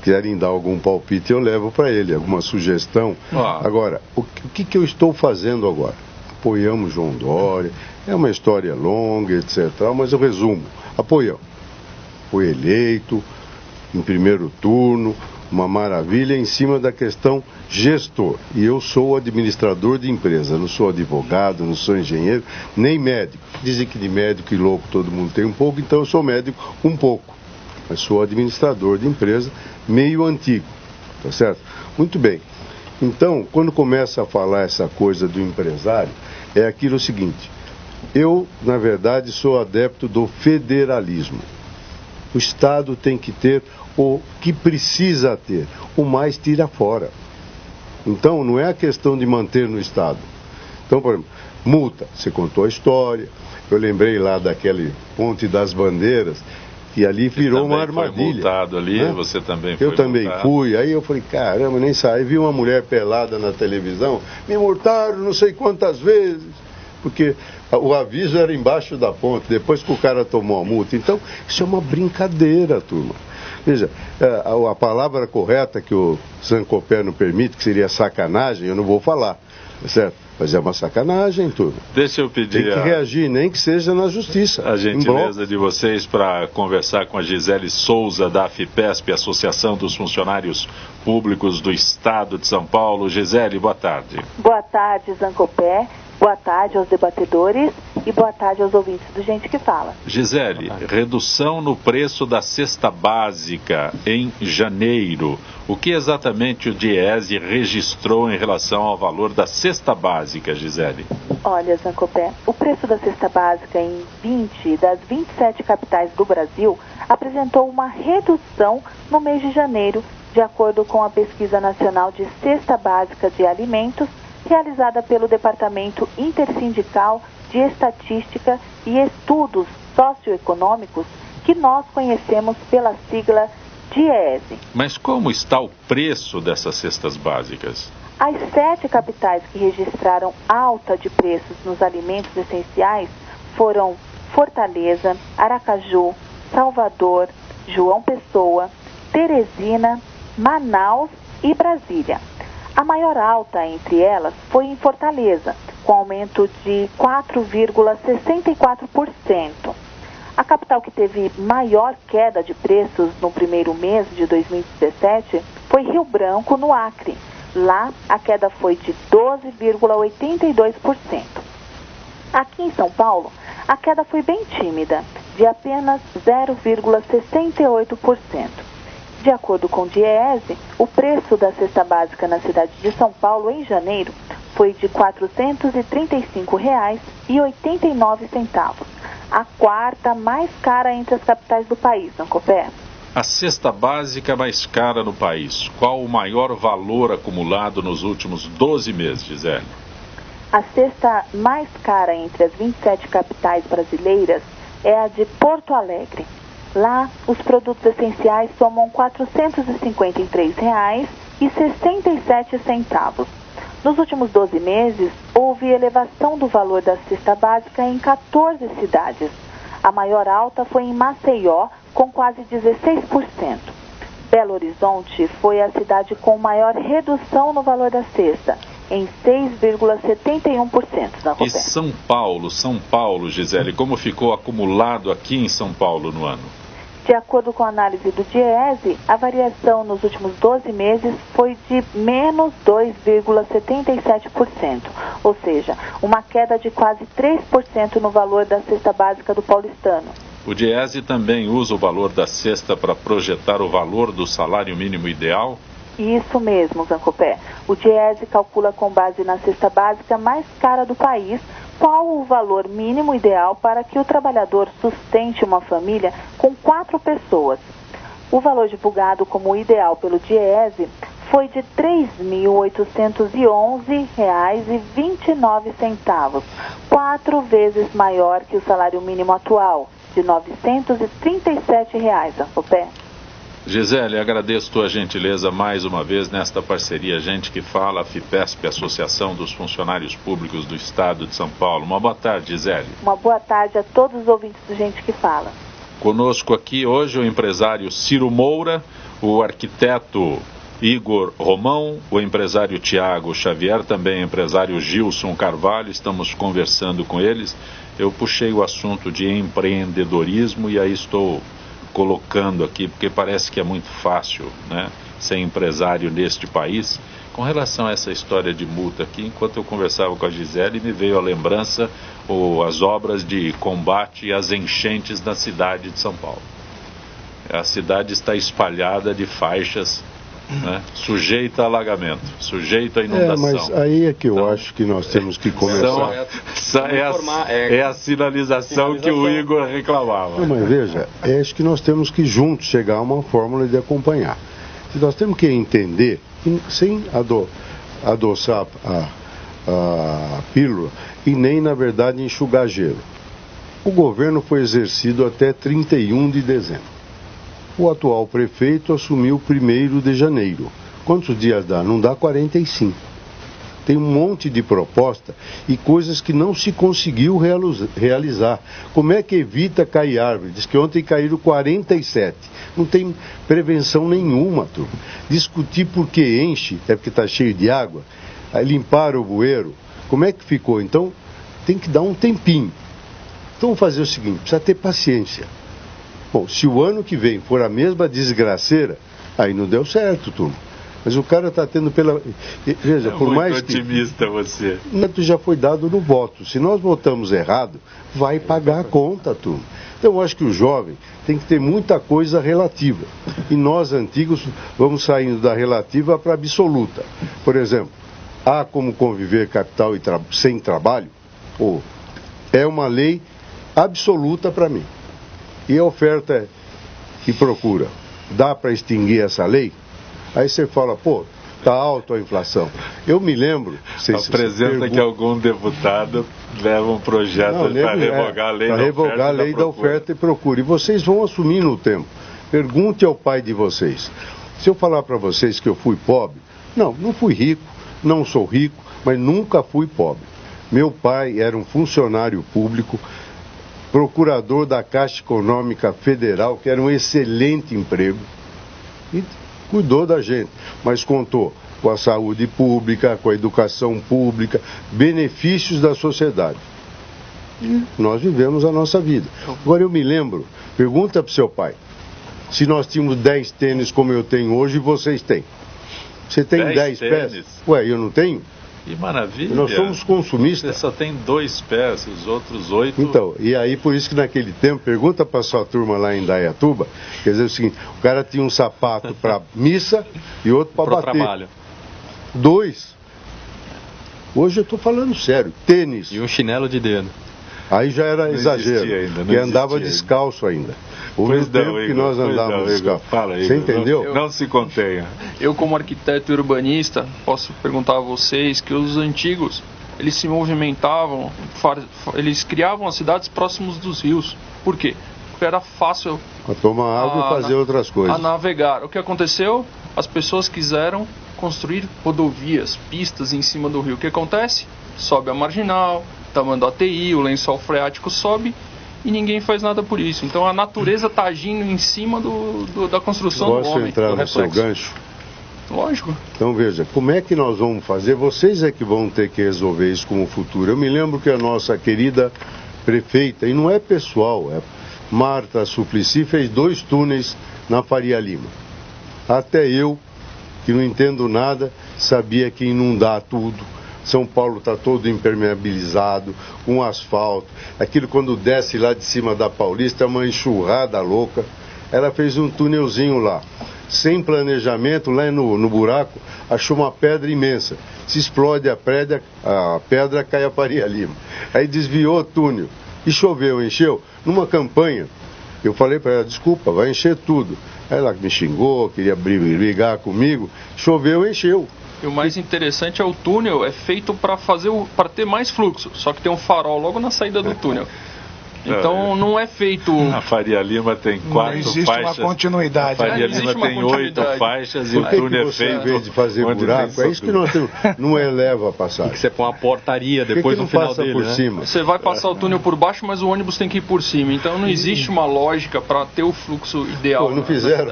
Querem dar algum palpite, eu levo para ele, alguma sugestão. Agora, o que eu estou fazendo agora? Apoiamos João Dória, é uma história longa, etc. Mas eu resumo, apoiamos. Foi eleito em primeiro turno, uma maravilha em cima da questão gestor. E eu sou administrador de empresa, não sou advogado, não sou engenheiro, nem médico. Dizem que de médico e louco todo mundo tem um pouco, então eu sou médico um pouco. Mas sou administrador de empresa meio antigo, tá certo? Muito bem. Então, quando começa a falar essa coisa do empresário, é aquilo seguinte. Eu, na verdade, sou adepto do federalismo. O Estado tem que ter o que precisa ter, o mais tira fora. Então, não é a questão de manter no Estado. Então, por exemplo, multa, você contou a história, eu lembrei lá daquele Ponte das Bandeiras, que ali virou uma armadilha. Foi multado ali, né? Você também foi multado. Eu também multado. Fui, aí eu falei, caramba, nem saí, vi uma mulher pelada na televisão, me multaram não sei quantas vezes, porque o aviso era embaixo da ponte, depois que o cara tomou a multa. Então, isso é uma brincadeira, turma. Veja, a palavra correta que o Zancopé não permite, que seria sacanagem, eu não vou falar, certo? Mas é uma sacanagem, turma. Deixa eu pedir... Tem que reagir, nem que seja na justiça. A gentileza de vocês para conversar com a Gisele Souza, da AFIPESP, Associação dos Funcionários Públicos do Estado de São Paulo. Gisele, boa tarde. Boa tarde, Zancopé. Boa tarde aos debatedores e boa tarde aos ouvintes do Gente que Fala. Gisele, redução no preço da cesta básica em janeiro. O que exatamente o DIEESE registrou em relação ao valor da cesta básica, Gisele? Olha, Zancopé, o preço da cesta básica em 20 das 27 capitais do Brasil apresentou uma redução no mês de janeiro, de acordo com a Pesquisa Nacional de Cesta Básica de Alimentos, realizada pelo Departamento Intersindical de Estatística e Estudos Socioeconômicos, que nós conhecemos pela sigla DIEESE. Mas como está o preço dessas cestas básicas? As 7 capitais que registraram alta de preços nos alimentos essenciais foram Fortaleza, Aracaju, Salvador, João Pessoa, Teresina, Manaus e Brasília. A maior alta entre elas foi em Fortaleza, com aumento de 4,64%. A capital que teve maior queda de preços no primeiro mês de 2017 foi Rio Branco, no Acre. Lá, a queda foi de 12,82%. Aqui em São Paulo, a queda foi bem tímida, de apenas 0,68%. De acordo com o DIEESE, o preço da cesta básica na cidade de São Paulo em janeiro foi de R$ 435,89, a quarta mais cara entre as capitais do país, Zancopé. A cesta básica mais cara no país. Qual o maior valor acumulado nos últimos 12 meses, Gisele? A cesta mais cara entre as 27 capitais brasileiras é a de Porto Alegre. Lá, os produtos essenciais somam R$ 453,67. Nos últimos 12 meses, houve elevação do valor da cesta básica em 14 cidades. A maior alta foi em Maceió, com quase 16%. Belo Horizonte foi a cidade com maior redução no valor da cesta, em 6,71%. E São Paulo, Gisele, como ficou acumulado aqui em São Paulo no ano? De acordo com a análise do DIEESE, a variação nos últimos 12 meses foi de menos 2,77%, ou seja, uma queda de quase 3% no valor da cesta básica do paulistano. O DIEESE também usa o valor da cesta para projetar o valor do salário mínimo ideal? Isso mesmo, Zancopé. O DIEESE calcula com base na cesta básica mais cara do país qual o valor mínimo ideal para que o trabalhador sustente uma família com 4 pessoas. O valor divulgado como ideal pelo DIEESE foi de R$ 3.811,29, 4 vezes maior que o salário mínimo atual, de R$ 937, Zancopé. Gisele, agradeço tua gentileza mais uma vez nesta parceria Gente que Fala, AFIPESP, Associação dos Funcionários Públicos do Estado de São Paulo. Uma boa tarde, Gisele. Uma boa tarde a todos os ouvintes do Gente que Fala. Conosco aqui hoje o empresário Ciro Moura, o arquiteto Igor Romão, o empresário Tiago Xavier, também o empresário Gilson Carvalho. Estamos conversando com eles. Eu puxei o assunto de empreendedorismo e aí estou colocando aqui, porque parece que é muito fácil, né, ser empresário neste país. Com relação a essa história de multa aqui, enquanto eu conversava com a Gisele, me veio a lembrança as obras de combate às enchentes na cidade de São Paulo. A cidade está espalhada de faixas, né, sujeita a alagamento, sujeita a inundação. Mas aí é que eu acho que nós temos que começar. É a sinalização que o Igor reclamava. Não, mas veja, acho que nós temos que juntos chegar a uma fórmula de acompanhar. Nós temos que entender, sem adoçar a pílula e nem, na verdade, enxugar gelo. O governo foi exercido até 31 de dezembro. O atual prefeito assumiu 1º de janeiro. Quantos dias dá? Não dá 45. Tem um monte de proposta e coisas que não se conseguiu realizar. Como é que evita cair árvore? Diz que ontem caíram 47. Não tem prevenção nenhuma, turma. Discutir por que enche, é porque está cheio de água. Aí limparam o bueiro. Como é que ficou? Então, tem que dar um tempinho. Então, vamos fazer o seguinte, precisa ter paciência. Bom, se o ano que vem for a mesma desgraceira, aí não deu certo, turma. Mas o cara está tendo pela... Veja, por mais que... otimista você. Já foi dado no voto. Se nós votamos errado, vai pagar a conta, turma. Então, eu acho que o jovem tem que ter muita coisa relativa. E nós, antigos, vamos saindo da relativa para a absoluta. Por exemplo, há como conviver capital e sem trabalho? É uma lei absoluta para mim. E a oferta e procura, dá para extinguir essa lei? Aí você fala, está alta a inflação. Eu me lembro... Apresenta que algum deputado leva um projeto para revogar a lei da oferta e procura. E vocês vão assumir no tempo. Pergunte ao pai de vocês. Se eu falar para vocês que eu fui pobre, não fui rico, não sou rico, mas nunca fui pobre. Meu pai era um funcionário público, procurador da Caixa Econômica Federal, que era um excelente emprego, e cuidou da gente, mas contou com a saúde pública, com a educação pública, benefícios da sociedade. E nós vivemos a nossa vida. Agora eu me lembro, pergunta para o seu pai, se nós tínhamos 10 tênis como eu tenho hoje e vocês têm. Você tem 10 pés? Ué, eu não tenho? Que maravilha. Nós somos consumistas. Você só tem 2 pés, os outros 8... Então, e aí por isso que naquele tempo, pergunta para sua turma lá em Indaiatuba, quer dizer o seguinte, o cara tinha um sapato para missa e outro para bater. Trabalho. 2. Hoje eu estou falando sério, tênis. E um chinelo de dedo. Aí já era exagero, e andava descalço ainda. Houve um tempo que nós andávamos descalço. Você entendeu? Não se contenha. Eu, como arquiteto e urbanista, posso perguntar a vocês que os antigos, eles se movimentavam, eles criavam as cidades próximos dos rios. Por quê? Porque era fácil a tomar água e fazer outras coisas. A navegar. O que aconteceu? As pessoas quiseram construir rodovias, pistas em cima do rio. O que acontece? Sobe a marginal, tamanho do ATI, o lençol freático sobe e ninguém faz nada por isso. Então a natureza está agindo em cima da construção do homem. Posso entrar no seu gancho? Lógico. Então veja, como é que nós vamos fazer? Vocês é que vão ter que resolver isso como futuro. Eu me lembro que a nossa querida prefeita, e não é pessoal, é Marta Suplicy, fez 2 túneis na Faria Lima. Até eu, que não entendo nada, sabia que inundar tudo. São Paulo está todo impermeabilizado, com asfalto. Aquilo quando desce lá de cima da Paulista é uma enxurrada louca. Ela fez um túnelzinho lá, sem planejamento, lá no buraco, achou uma pedra imensa. Se explode a pedra cai a Faria Lima. Aí desviou o túnel. E choveu, encheu. Numa campanha, eu falei para ela, desculpa, vai encher tudo. Ela me xingou, queria brigar comigo. Choveu, encheu. E o mais interessante é o túnel é feito para ter mais fluxo, só que tem um farol logo na saída do túnel. Então não é feito... A Faria Lima tem 4 faixas. Não existe uma continuidade. A Faria Lima tem 8 faixas e o túnel é feito... Em vez de fazer buraco, é isso que nós temos. Não eleva a passagem. Que você põe uma portaria depois no final dele, por cima? Você vai passar o túnel por baixo, mas o ônibus tem que ir por cima. Então não existe uma lógica para ter o fluxo ideal. Não fizeram.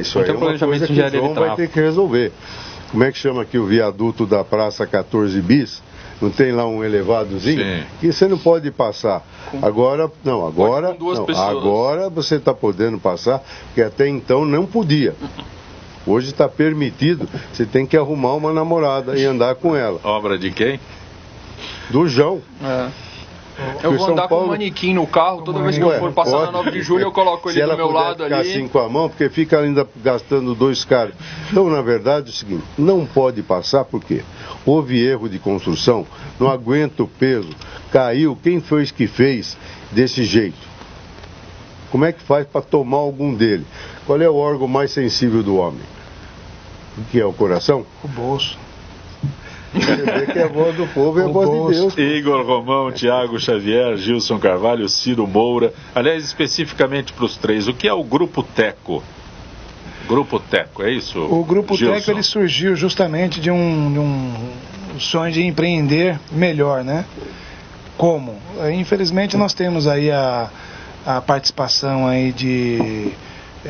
Isso aí é uma coisa que o João vai ter que resolver. Como é que chama aqui o viaduto da Praça 14 Bis? Não tem lá um elevadozinho? Sim. Que você não pode passar. Agora você está podendo passar, porque até então não podia. Hoje está permitido, você tem que arrumar uma namorada e andar com ela. Obra de quem? Do João. Eu vou andar com um manequim no carro, toda vez que eu for passar na 9 de julho, eu coloco ele do meu lado ali. Se ela puder ficar assim com a mão, porque fica ainda gastando 2 carros. Então, na verdade, é o seguinte, não pode passar, por quê? Houve erro de construção, não aguenta o peso, caiu, quem foi que fez desse jeito? Como é que faz para tomar algum dele? Qual é o órgão mais sensível do homem? O que é o coração? O bolso. Você vê que a voz do povo é a voz de Deus. Igor Romão, Tiago Xavier, Gilson Carvalho, Ciro Moura. Aliás, especificamente para os 3, o que é o Grupo Teco? Grupo Teco, é isso? O Grupo Gilson? Teco, ele surgiu justamente de um sonho de empreender melhor, né? Como? Infelizmente nós temos aí a participação aí de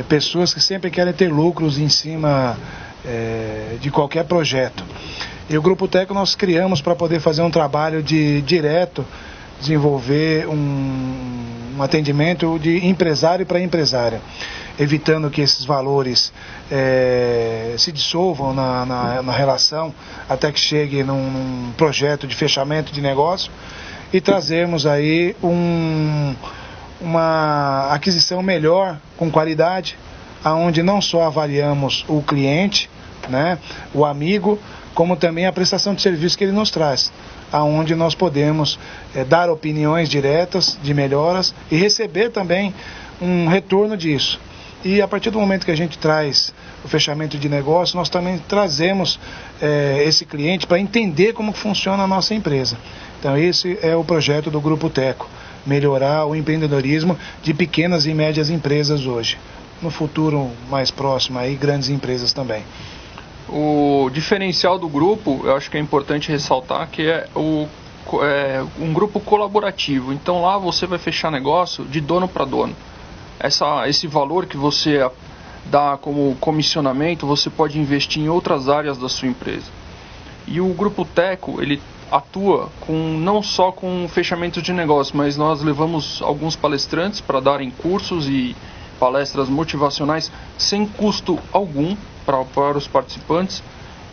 pessoas que sempre querem ter lucros em cima de qualquer projeto. E o Grupo Teco nós criamos para poder fazer um trabalho de direto, desenvolver um atendimento de empresário para empresário, evitando que esses valores se dissolvam na relação até que chegue num projeto de fechamento de negócio e trazermos aí uma aquisição melhor, com qualidade, aonde não só avaliamos o cliente, né, o amigo, como também a prestação de serviço que ele nos traz, aonde nós podemos dar opiniões diretas de melhoras e receber também um retorno disso. E a partir do momento que a gente traz o fechamento de negócio, nós também trazemos esse cliente para entender como funciona a nossa empresa. Então esse é o projeto do Grupo Teco, melhorar o empreendedorismo de pequenas e médias empresas hoje. No futuro mais próximo, aí, grandes empresas também. O diferencial do grupo, eu acho que é importante ressaltar, que é um grupo colaborativo. Então lá você vai fechar negócio de dono para dono. Esse valor que você dá como comissionamento, você pode investir em outras áreas da sua empresa. E o Grupo Teco, ele atua não só com fechamento de negócio, mas nós levamos alguns palestrantes para darem cursos e palestras motivacionais sem custo algum para os participantes.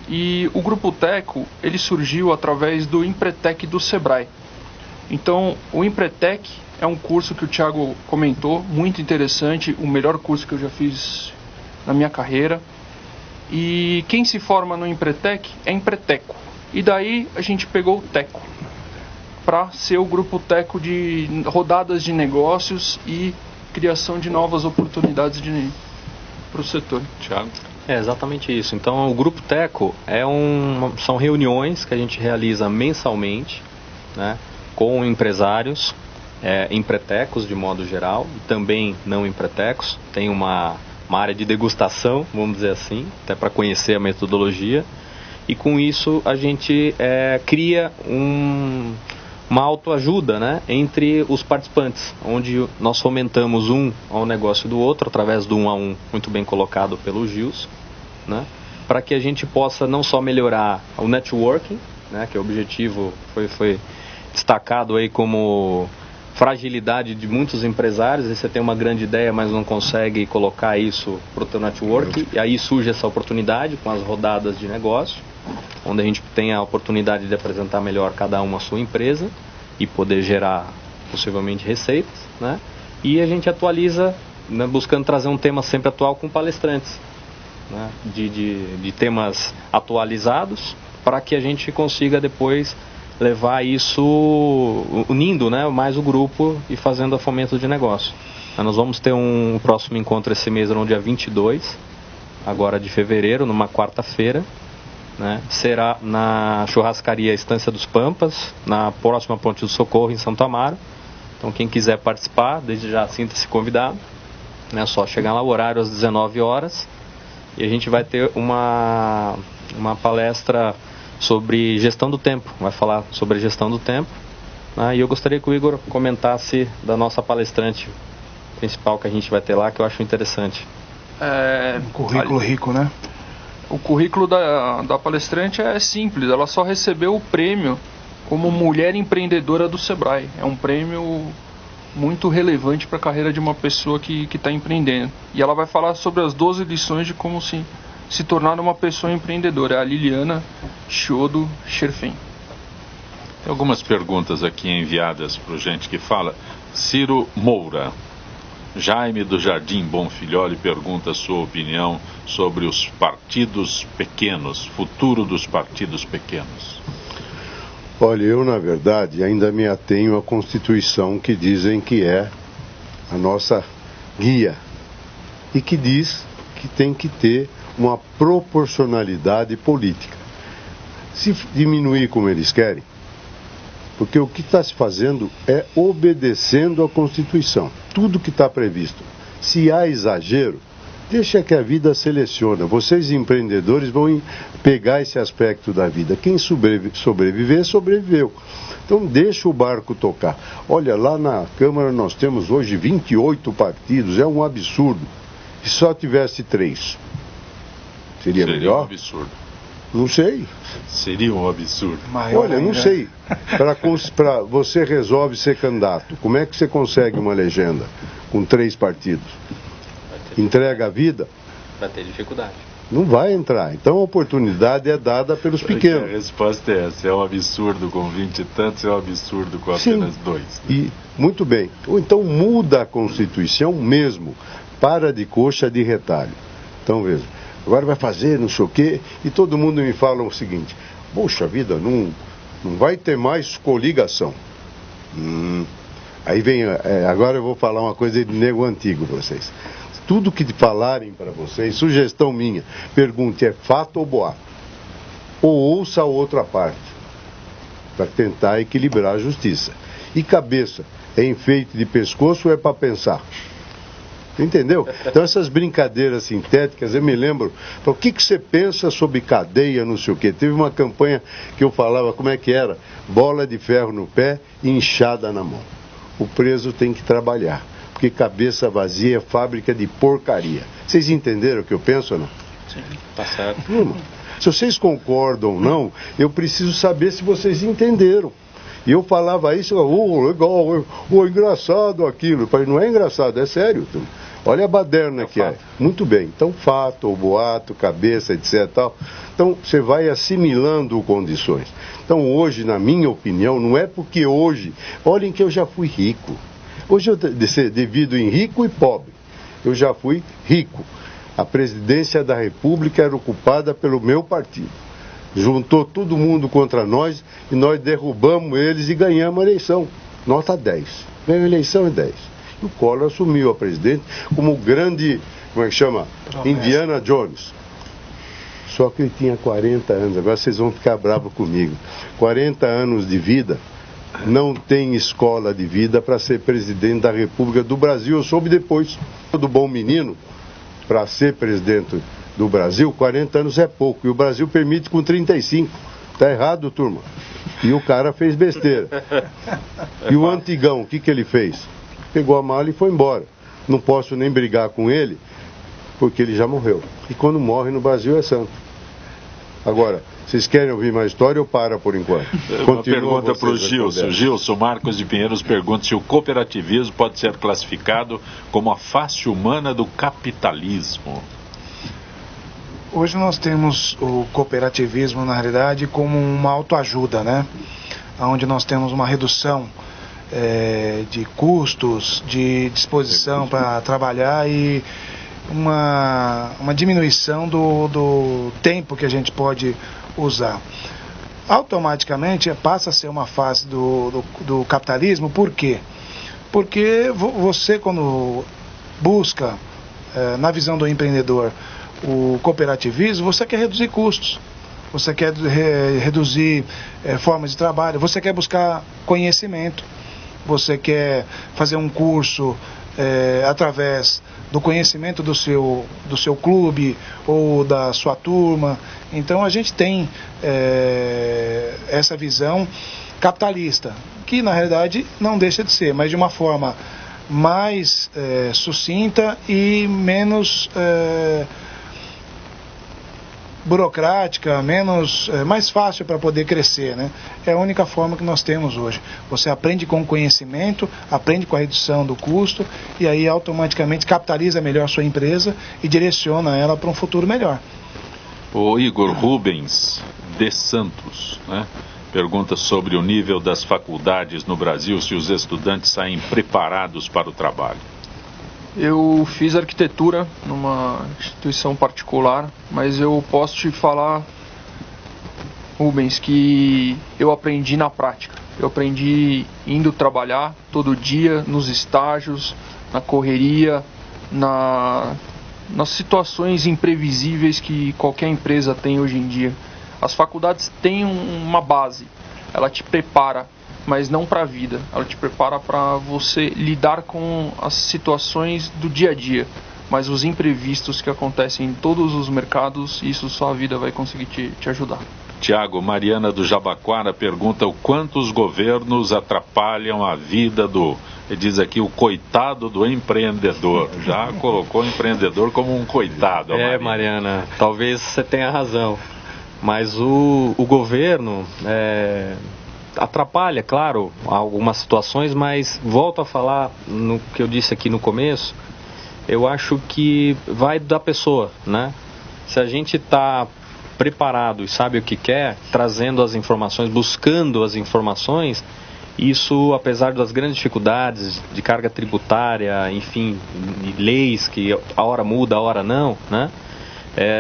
E o Grupo Teco, ele surgiu através do Empretec do Sebrae. Então, o Empretec é um curso que o Thiago comentou, muito interessante, o melhor curso que eu já fiz na minha carreira. E quem se forma no Empretec é Empreteco. E daí a gente pegou o Teco para ser o Grupo Teco de rodadas de negócios e criação de novas oportunidades para o setor. Thiago? É exatamente isso. Então, o Grupo Teco são reuniões que a gente realiza mensalmente, né, com empresários, empretecos de modo geral, e também não empretecos. Tem uma área de degustação, vamos dizer assim, até para conhecer a metodologia. E com isso a gente cria uma autoajuda, né, entre os participantes, onde nós fomentamos um ao negócio do outro, através do 1 a 1, muito bem colocado pelo Gilson, né, para que a gente possa não só melhorar o networking, né, que o objetivo foi destacado aí como fragilidade de muitos empresários, e você tem uma grande ideia, mas não consegue colocar isso para o teu network, e aí surge essa oportunidade com as rodadas de negócio, onde a gente tem a oportunidade de apresentar melhor cada uma a sua empresa e poder gerar possivelmente receitas, né? E a gente atualiza, né, buscando trazer um tema sempre atual com palestrantes, né, de temas atualizados, para que a gente consiga depois levar isso unindo, né, mais o grupo e fazendo a fomento de negócio. Nós vamos ter um próximo encontro esse mês, no dia 22, agora de fevereiro, numa quarta-feira, né? Será na churrascaria Estância dos Pampas, na próxima Ponte do Socorro, em Santo Amaro. Então quem quiser participar, desde já sinta-se convidado, né? Só chegar lá, o horário às 19 horas, e a gente vai ter uma palestra sobre gestão do tempo, vai falar sobre gestão do tempo, né? E eu gostaria que o Igor comentasse da nossa palestrante principal que a gente vai ter lá, que eu acho interessante. Um currículo rico, né? O currículo da palestrante é simples, ela só recebeu o prêmio como Mulher Empreendedora do Sebrae. É um prêmio muito relevante para a carreira de uma pessoa que está empreendendo. E ela vai falar sobre as 12 lições de como se tornar uma pessoa empreendedora. É a Liliana Chiodo Scherfen. Tem algumas perguntas aqui enviadas para gente que fala. Ciro Moura. Jaime do Jardim Bonfilholi pergunta a sua opinião sobre os partidos pequenos, futuro dos partidos pequenos. Olha, eu na verdade ainda me atenho à Constituição, que dizem que é a nossa guia e que diz que tem que ter uma proporcionalidade política. Se diminuir como eles querem, porque o que está se fazendo é obedecendo à Constituição, tudo que está previsto. Se há exagero, deixa que a vida seleciona. Vocês empreendedores vão pegar esse aspecto da vida. Quem sobreviver, sobreviveu. Então deixa o barco tocar. Olha, lá na Câmara nós temos hoje 28 partidos, é um absurdo. Se só tivesse 3, seria melhor? Um absurdo. Não sei. Seria um absurdo. Olha, não sei. Você resolve ser candidato. Como é que você consegue uma legenda com 3 partidos? Entrega a vida? Vai ter dificuldade. Não vai entrar. Então a oportunidade é dada pelos pequenos. A resposta é essa. É um absurdo com 20 e tantos, é um absurdo com apenas 2. Né? E, muito bem. Ou então muda a Constituição mesmo. Para de coxa de retalho. Então veja. Agora vai fazer não sei o quê, e todo mundo me fala o seguinte: poxa vida, não vai ter mais coligação. Aí vem, agora eu vou falar uma coisa de nego antigo para vocês. Tudo que falarem para vocês, sugestão minha, pergunte, é fato ou boato? Ou ouça a outra parte, para tentar equilibrar a justiça. E cabeça, é enfeite de pescoço ou é para pensar? Entendeu? Então essas brincadeiras sintéticas, eu me lembro, o que você pensa sobre cadeia, não sei o quê. Teve uma campanha que eu falava, como é que era? Bola de ferro no pé e inchada na mão. O preso tem que trabalhar, porque cabeça vazia é fábrica de porcaria. Vocês entenderam o que eu penso ou não? Sim, tá certo. Se vocês concordam ou não, eu preciso saber se vocês entenderam. E eu falava isso, legal, engraçado aquilo. Eu falei, não é engraçado, é sério. Olha a baderna que é. Muito bem, então fato, ou boato, cabeça, etc. Tal. Então você vai assimilando condições. Então hoje, na minha opinião, não é porque hoje, olhem que eu já fui rico. Hoje eu divido em rico e pobre. Eu já fui rico. A presidência da República era ocupada pelo meu partido. Juntou todo mundo contra nós e nós derrubamos eles e ganhamos a eleição. Nota 10. Ganhou a eleição em 10. E o Collor assumiu a presidente como grande, como é que chama? Indiana Jones. Só que ele tinha 40 anos. Agora vocês vão ficar bravos comigo. 40 anos de vida, não tem escola de vida para ser presidente da República do Brasil. Eu soube depois. Do bom menino, para ser presidente do Brasil, 40 anos é pouco, e o Brasil permite com 35. Tá errado, turma. E o cara fez besteira. E o antigão, o que ele fez? Pegou a mala e foi embora. Não posso nem brigar com ele, porque ele já morreu. E quando morre no Brasil é santo. Agora, vocês querem ouvir mais história ou para por enquanto? Uma pergunta para o Gilson. Gilson Marcos de Pinheiros pergunta se o cooperativismo pode ser classificado como a face humana do capitalismo. Hoje nós temos o cooperativismo, na realidade, como uma autoajuda, né? Onde nós temos uma redução de custos, de disposição para trabalhar e uma diminuição do tempo que a gente pode usar. Automaticamente passa a ser uma fase do capitalismo. Por quê? Porque você, quando busca, na visão do empreendedor, o cooperativismo, você quer reduzir custos, você quer reduzir formas de trabalho, você quer buscar conhecimento, você quer fazer um curso através do conhecimento do seu clube ou da sua turma. Então a gente tem essa visão capitalista, que na realidade não deixa de ser, mas de uma forma mais burocrática, mais fácil para poder crescer, né? É a única forma que nós temos hoje. Você aprende com o conhecimento, aprende com a redução do custo e aí automaticamente capitaliza melhor a sua empresa e direciona ela para um futuro melhor. O Igor Rubens de Santos, né? Pergunta sobre o nível das faculdades no Brasil, se os estudantes saem preparados para o trabalho. Eu fiz arquitetura numa instituição particular, mas eu posso te falar, Rubens, que eu aprendi na prática. Eu aprendi indo trabalhar todo dia, nos estágios, na correria, nas situações imprevisíveis que qualquer empresa tem hoje em dia. As faculdades têm uma base, ela te prepara, mas não para a vida. Ela te prepara para você lidar com as situações do dia a dia, mas os imprevistos que acontecem em todos os mercados, isso só a vida vai conseguir te ajudar. Tiago, Mariana do Jabaquara pergunta o quanto os governos atrapalham a vida ele diz aqui, o coitado do empreendedor. Já colocou o empreendedor como um coitado. Mariana, talvez você tenha razão. Mas o governo atrapalha, claro, algumas situações, mas volto a falar no que eu disse aqui no começo, eu acho que vai da pessoa, né? Se a gente está preparado e sabe o que quer, trazendo as informações, buscando as informações, isso, apesar das grandes dificuldades de carga tributária, enfim, leis que a hora muda, a hora não, né?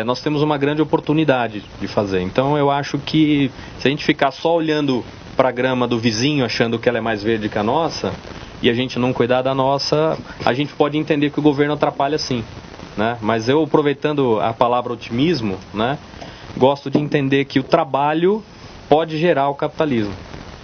Nós temos uma grande oportunidade de fazer. Então eu acho que se a gente ficar só olhando para a grama do vizinho, achando que ela é mais verde que a nossa, e a gente não cuidar da nossa, a gente pode entender que o governo atrapalha sim, né? Mas eu, aproveitando a palavra otimismo, né, gosto de entender que o trabalho pode gerar o capitalismo,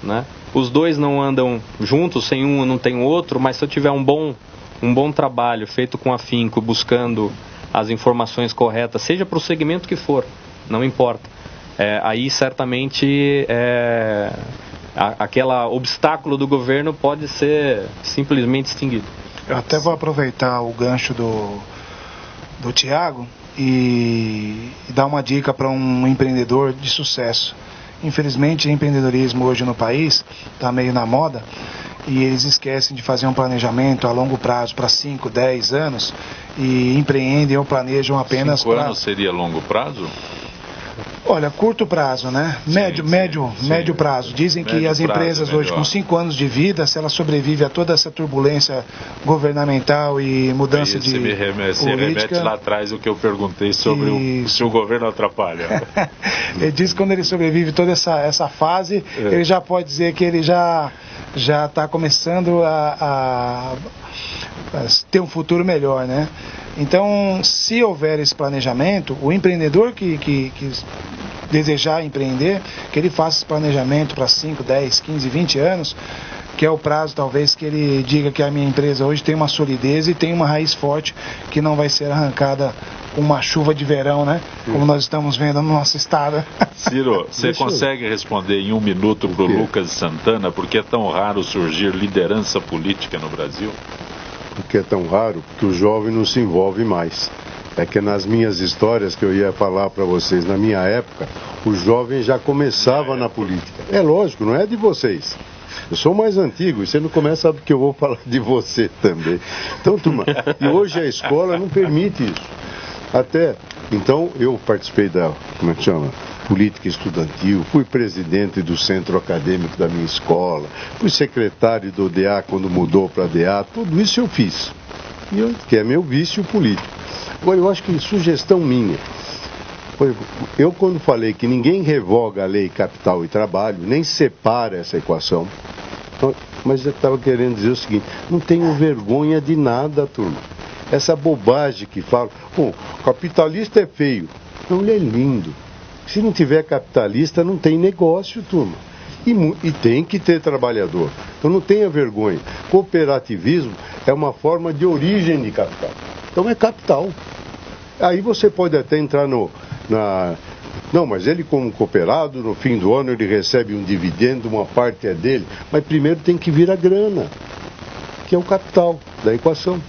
né? Os dois não andam juntos, sem um não tem o outro, mas se eu tiver um bom trabalho feito com afinco, buscando as informações corretas, seja para o segmento que for, não importa. Aí certamente aquele obstáculo do governo pode ser simplesmente extinguido. Eu até vou aproveitar o gancho do Tiago e dar uma dica para um empreendedor de sucesso. Infelizmente, o empreendedorismo hoje no país está meio na moda e eles esquecem de fazer um planejamento a longo prazo para 5, 10 anos e empreendem ou planejam apenas 5 anos seria longo prazo? Olha, curto prazo, né? Médio prazo. Dizem que as empresas hoje com 5 anos de vida, se ela sobrevive a toda essa turbulência governamental e mudança de política... Você remete lá atrás o que eu perguntei sobre se o governo atrapalha. Ele diz que quando ele sobrevive toda essa fase, ele já pode dizer que ele já está começando a ter um futuro melhor, né? Então, se houver esse planejamento, o empreendedor que desejar empreender, que ele faça esse planejamento para 5, 10, 15, 20 anos, que é o prazo talvez que ele diga que a minha empresa hoje tem uma solidez e tem uma raiz forte que não vai ser arrancada com uma chuva de verão, né? Como nós estamos vendo no nosso estado. Ciro, você consegue responder em 1 minuto para o Lucas Santana por que é tão raro surgir liderança política no Brasil? Porque é tão raro? Porque o jovem não se envolve mais. É que nas minhas histórias que eu ia falar para vocês, na minha época, o jovem já começava na política. É lógico, não é de vocês. Eu sou mais antigo, e você não começa porque eu vou falar de você também. Então, turma, e hoje a escola não permite isso. Então, eu participei política estudantil, fui presidente do centro acadêmico da minha escola, fui secretário do DA quando mudou para DA, tudo isso eu fiz, que é meu vício político. Agora, eu acho que sugestão minha, eu quando falei que ninguém revoga a lei capital e trabalho, nem separa essa equação, mas eu estava querendo dizer o seguinte, não tenho vergonha de nada, turma. Essa bobagem que fala, capitalista é feio. Não, ele é lindo. Se não tiver capitalista, não tem negócio, turma. E tem que ter trabalhador. Então não tenha vergonha. Cooperativismo é uma forma de origem de capital. Então é capital. Aí você pode até entrar Não, mas ele como cooperado, no fim do ano ele recebe um dividendo, uma parte é dele. Mas primeiro tem que vir a grana, que é o capital da equação.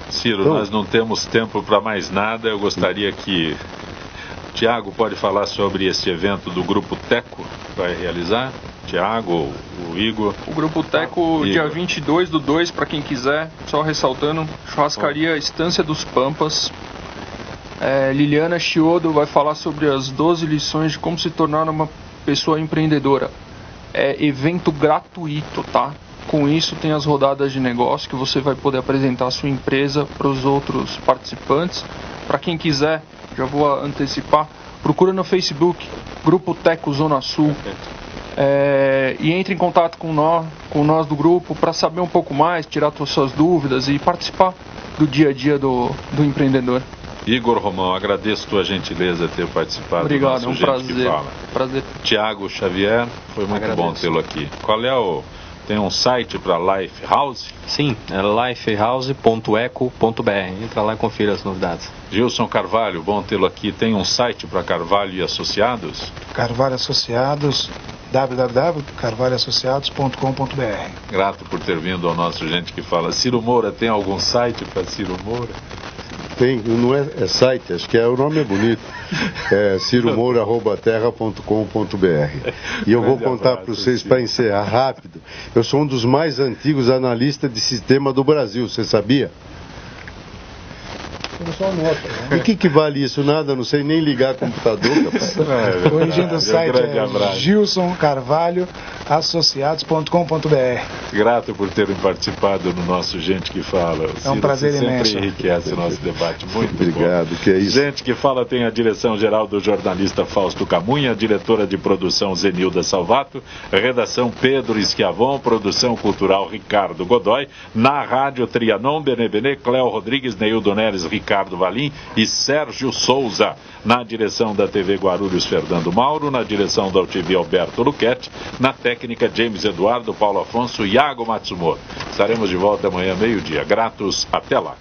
Ciro, nós não temos tempo para mais nada. Eu gostaria que Tiago pode falar sobre esse evento do Grupo Teco que vai realizar? Tiago, o Igor. O Grupo Teco, dia 22/2, para quem quiser, só ressaltando, churrascaria Estância dos Pampas. Liliana Chiodo vai falar sobre as 12 lições de como se tornar uma pessoa empreendedora. É evento gratuito, tá? Com isso tem as rodadas de negócio que você vai poder apresentar a sua empresa para os outros participantes. Para quem quiser, já vou antecipar, procura no Facebook, Grupo Teco Zona Sul. E entre em contato com nós do grupo para saber um pouco mais, tirar suas dúvidas e participar do dia a dia do empreendedor. Igor Romão, agradeço a tua gentileza ter participado. Obrigado, do nosso é um Gente que Fala. Prazer. Tiago Xavier, foi muito bom tê-lo aqui. Tem um site para Lifehouse? Sim, é lifehouse.eco.br. Entra lá e confira as novidades. Gilson Carvalho, bom tê-lo aqui. Tem um site para Carvalho e Associados? Carvalho Associados, www.carvalhoassociados.com.br. Grato por ter vindo ao nosso Gente que Fala. Ciro Moura, tem algum site para Ciro Moura? Tem, não é site, acho que o nome é bonito. É ciromoura@terra.com.br. E eu vou contar para vocês, para encerrar rápido, eu sou um dos mais antigos analistas de sistema do Brasil, você sabia? E o que vale isso? Nada, não sei nem ligar computador, capaz. O origem do site é Gilson Carvalho Associados.com.br. Grato por terem participado no nosso Gente que Fala. É um prazer imenso. Sempre enriquece o nosso debate. Muito obrigado, bom. Que é isso. Gente que Fala tem a direção geral do jornalista Fausto Camunha, diretora de produção Zenilda Salvato, redação Pedro Esquiavon, produção cultural Ricardo Godoy, na Rádio Trianon, Benê, Cléo Rodrigues, Neildo Neres, Ricardo Valim e Sérgio Souza. Na direção da TV Guarulhos, Fernando Mauro. Na direção da UTV, Alberto Luquete. Na técnica, James Eduardo, Paulo Afonso e Iago Matsumoto. Estaremos de volta amanhã, meio-dia. Gratos, até lá.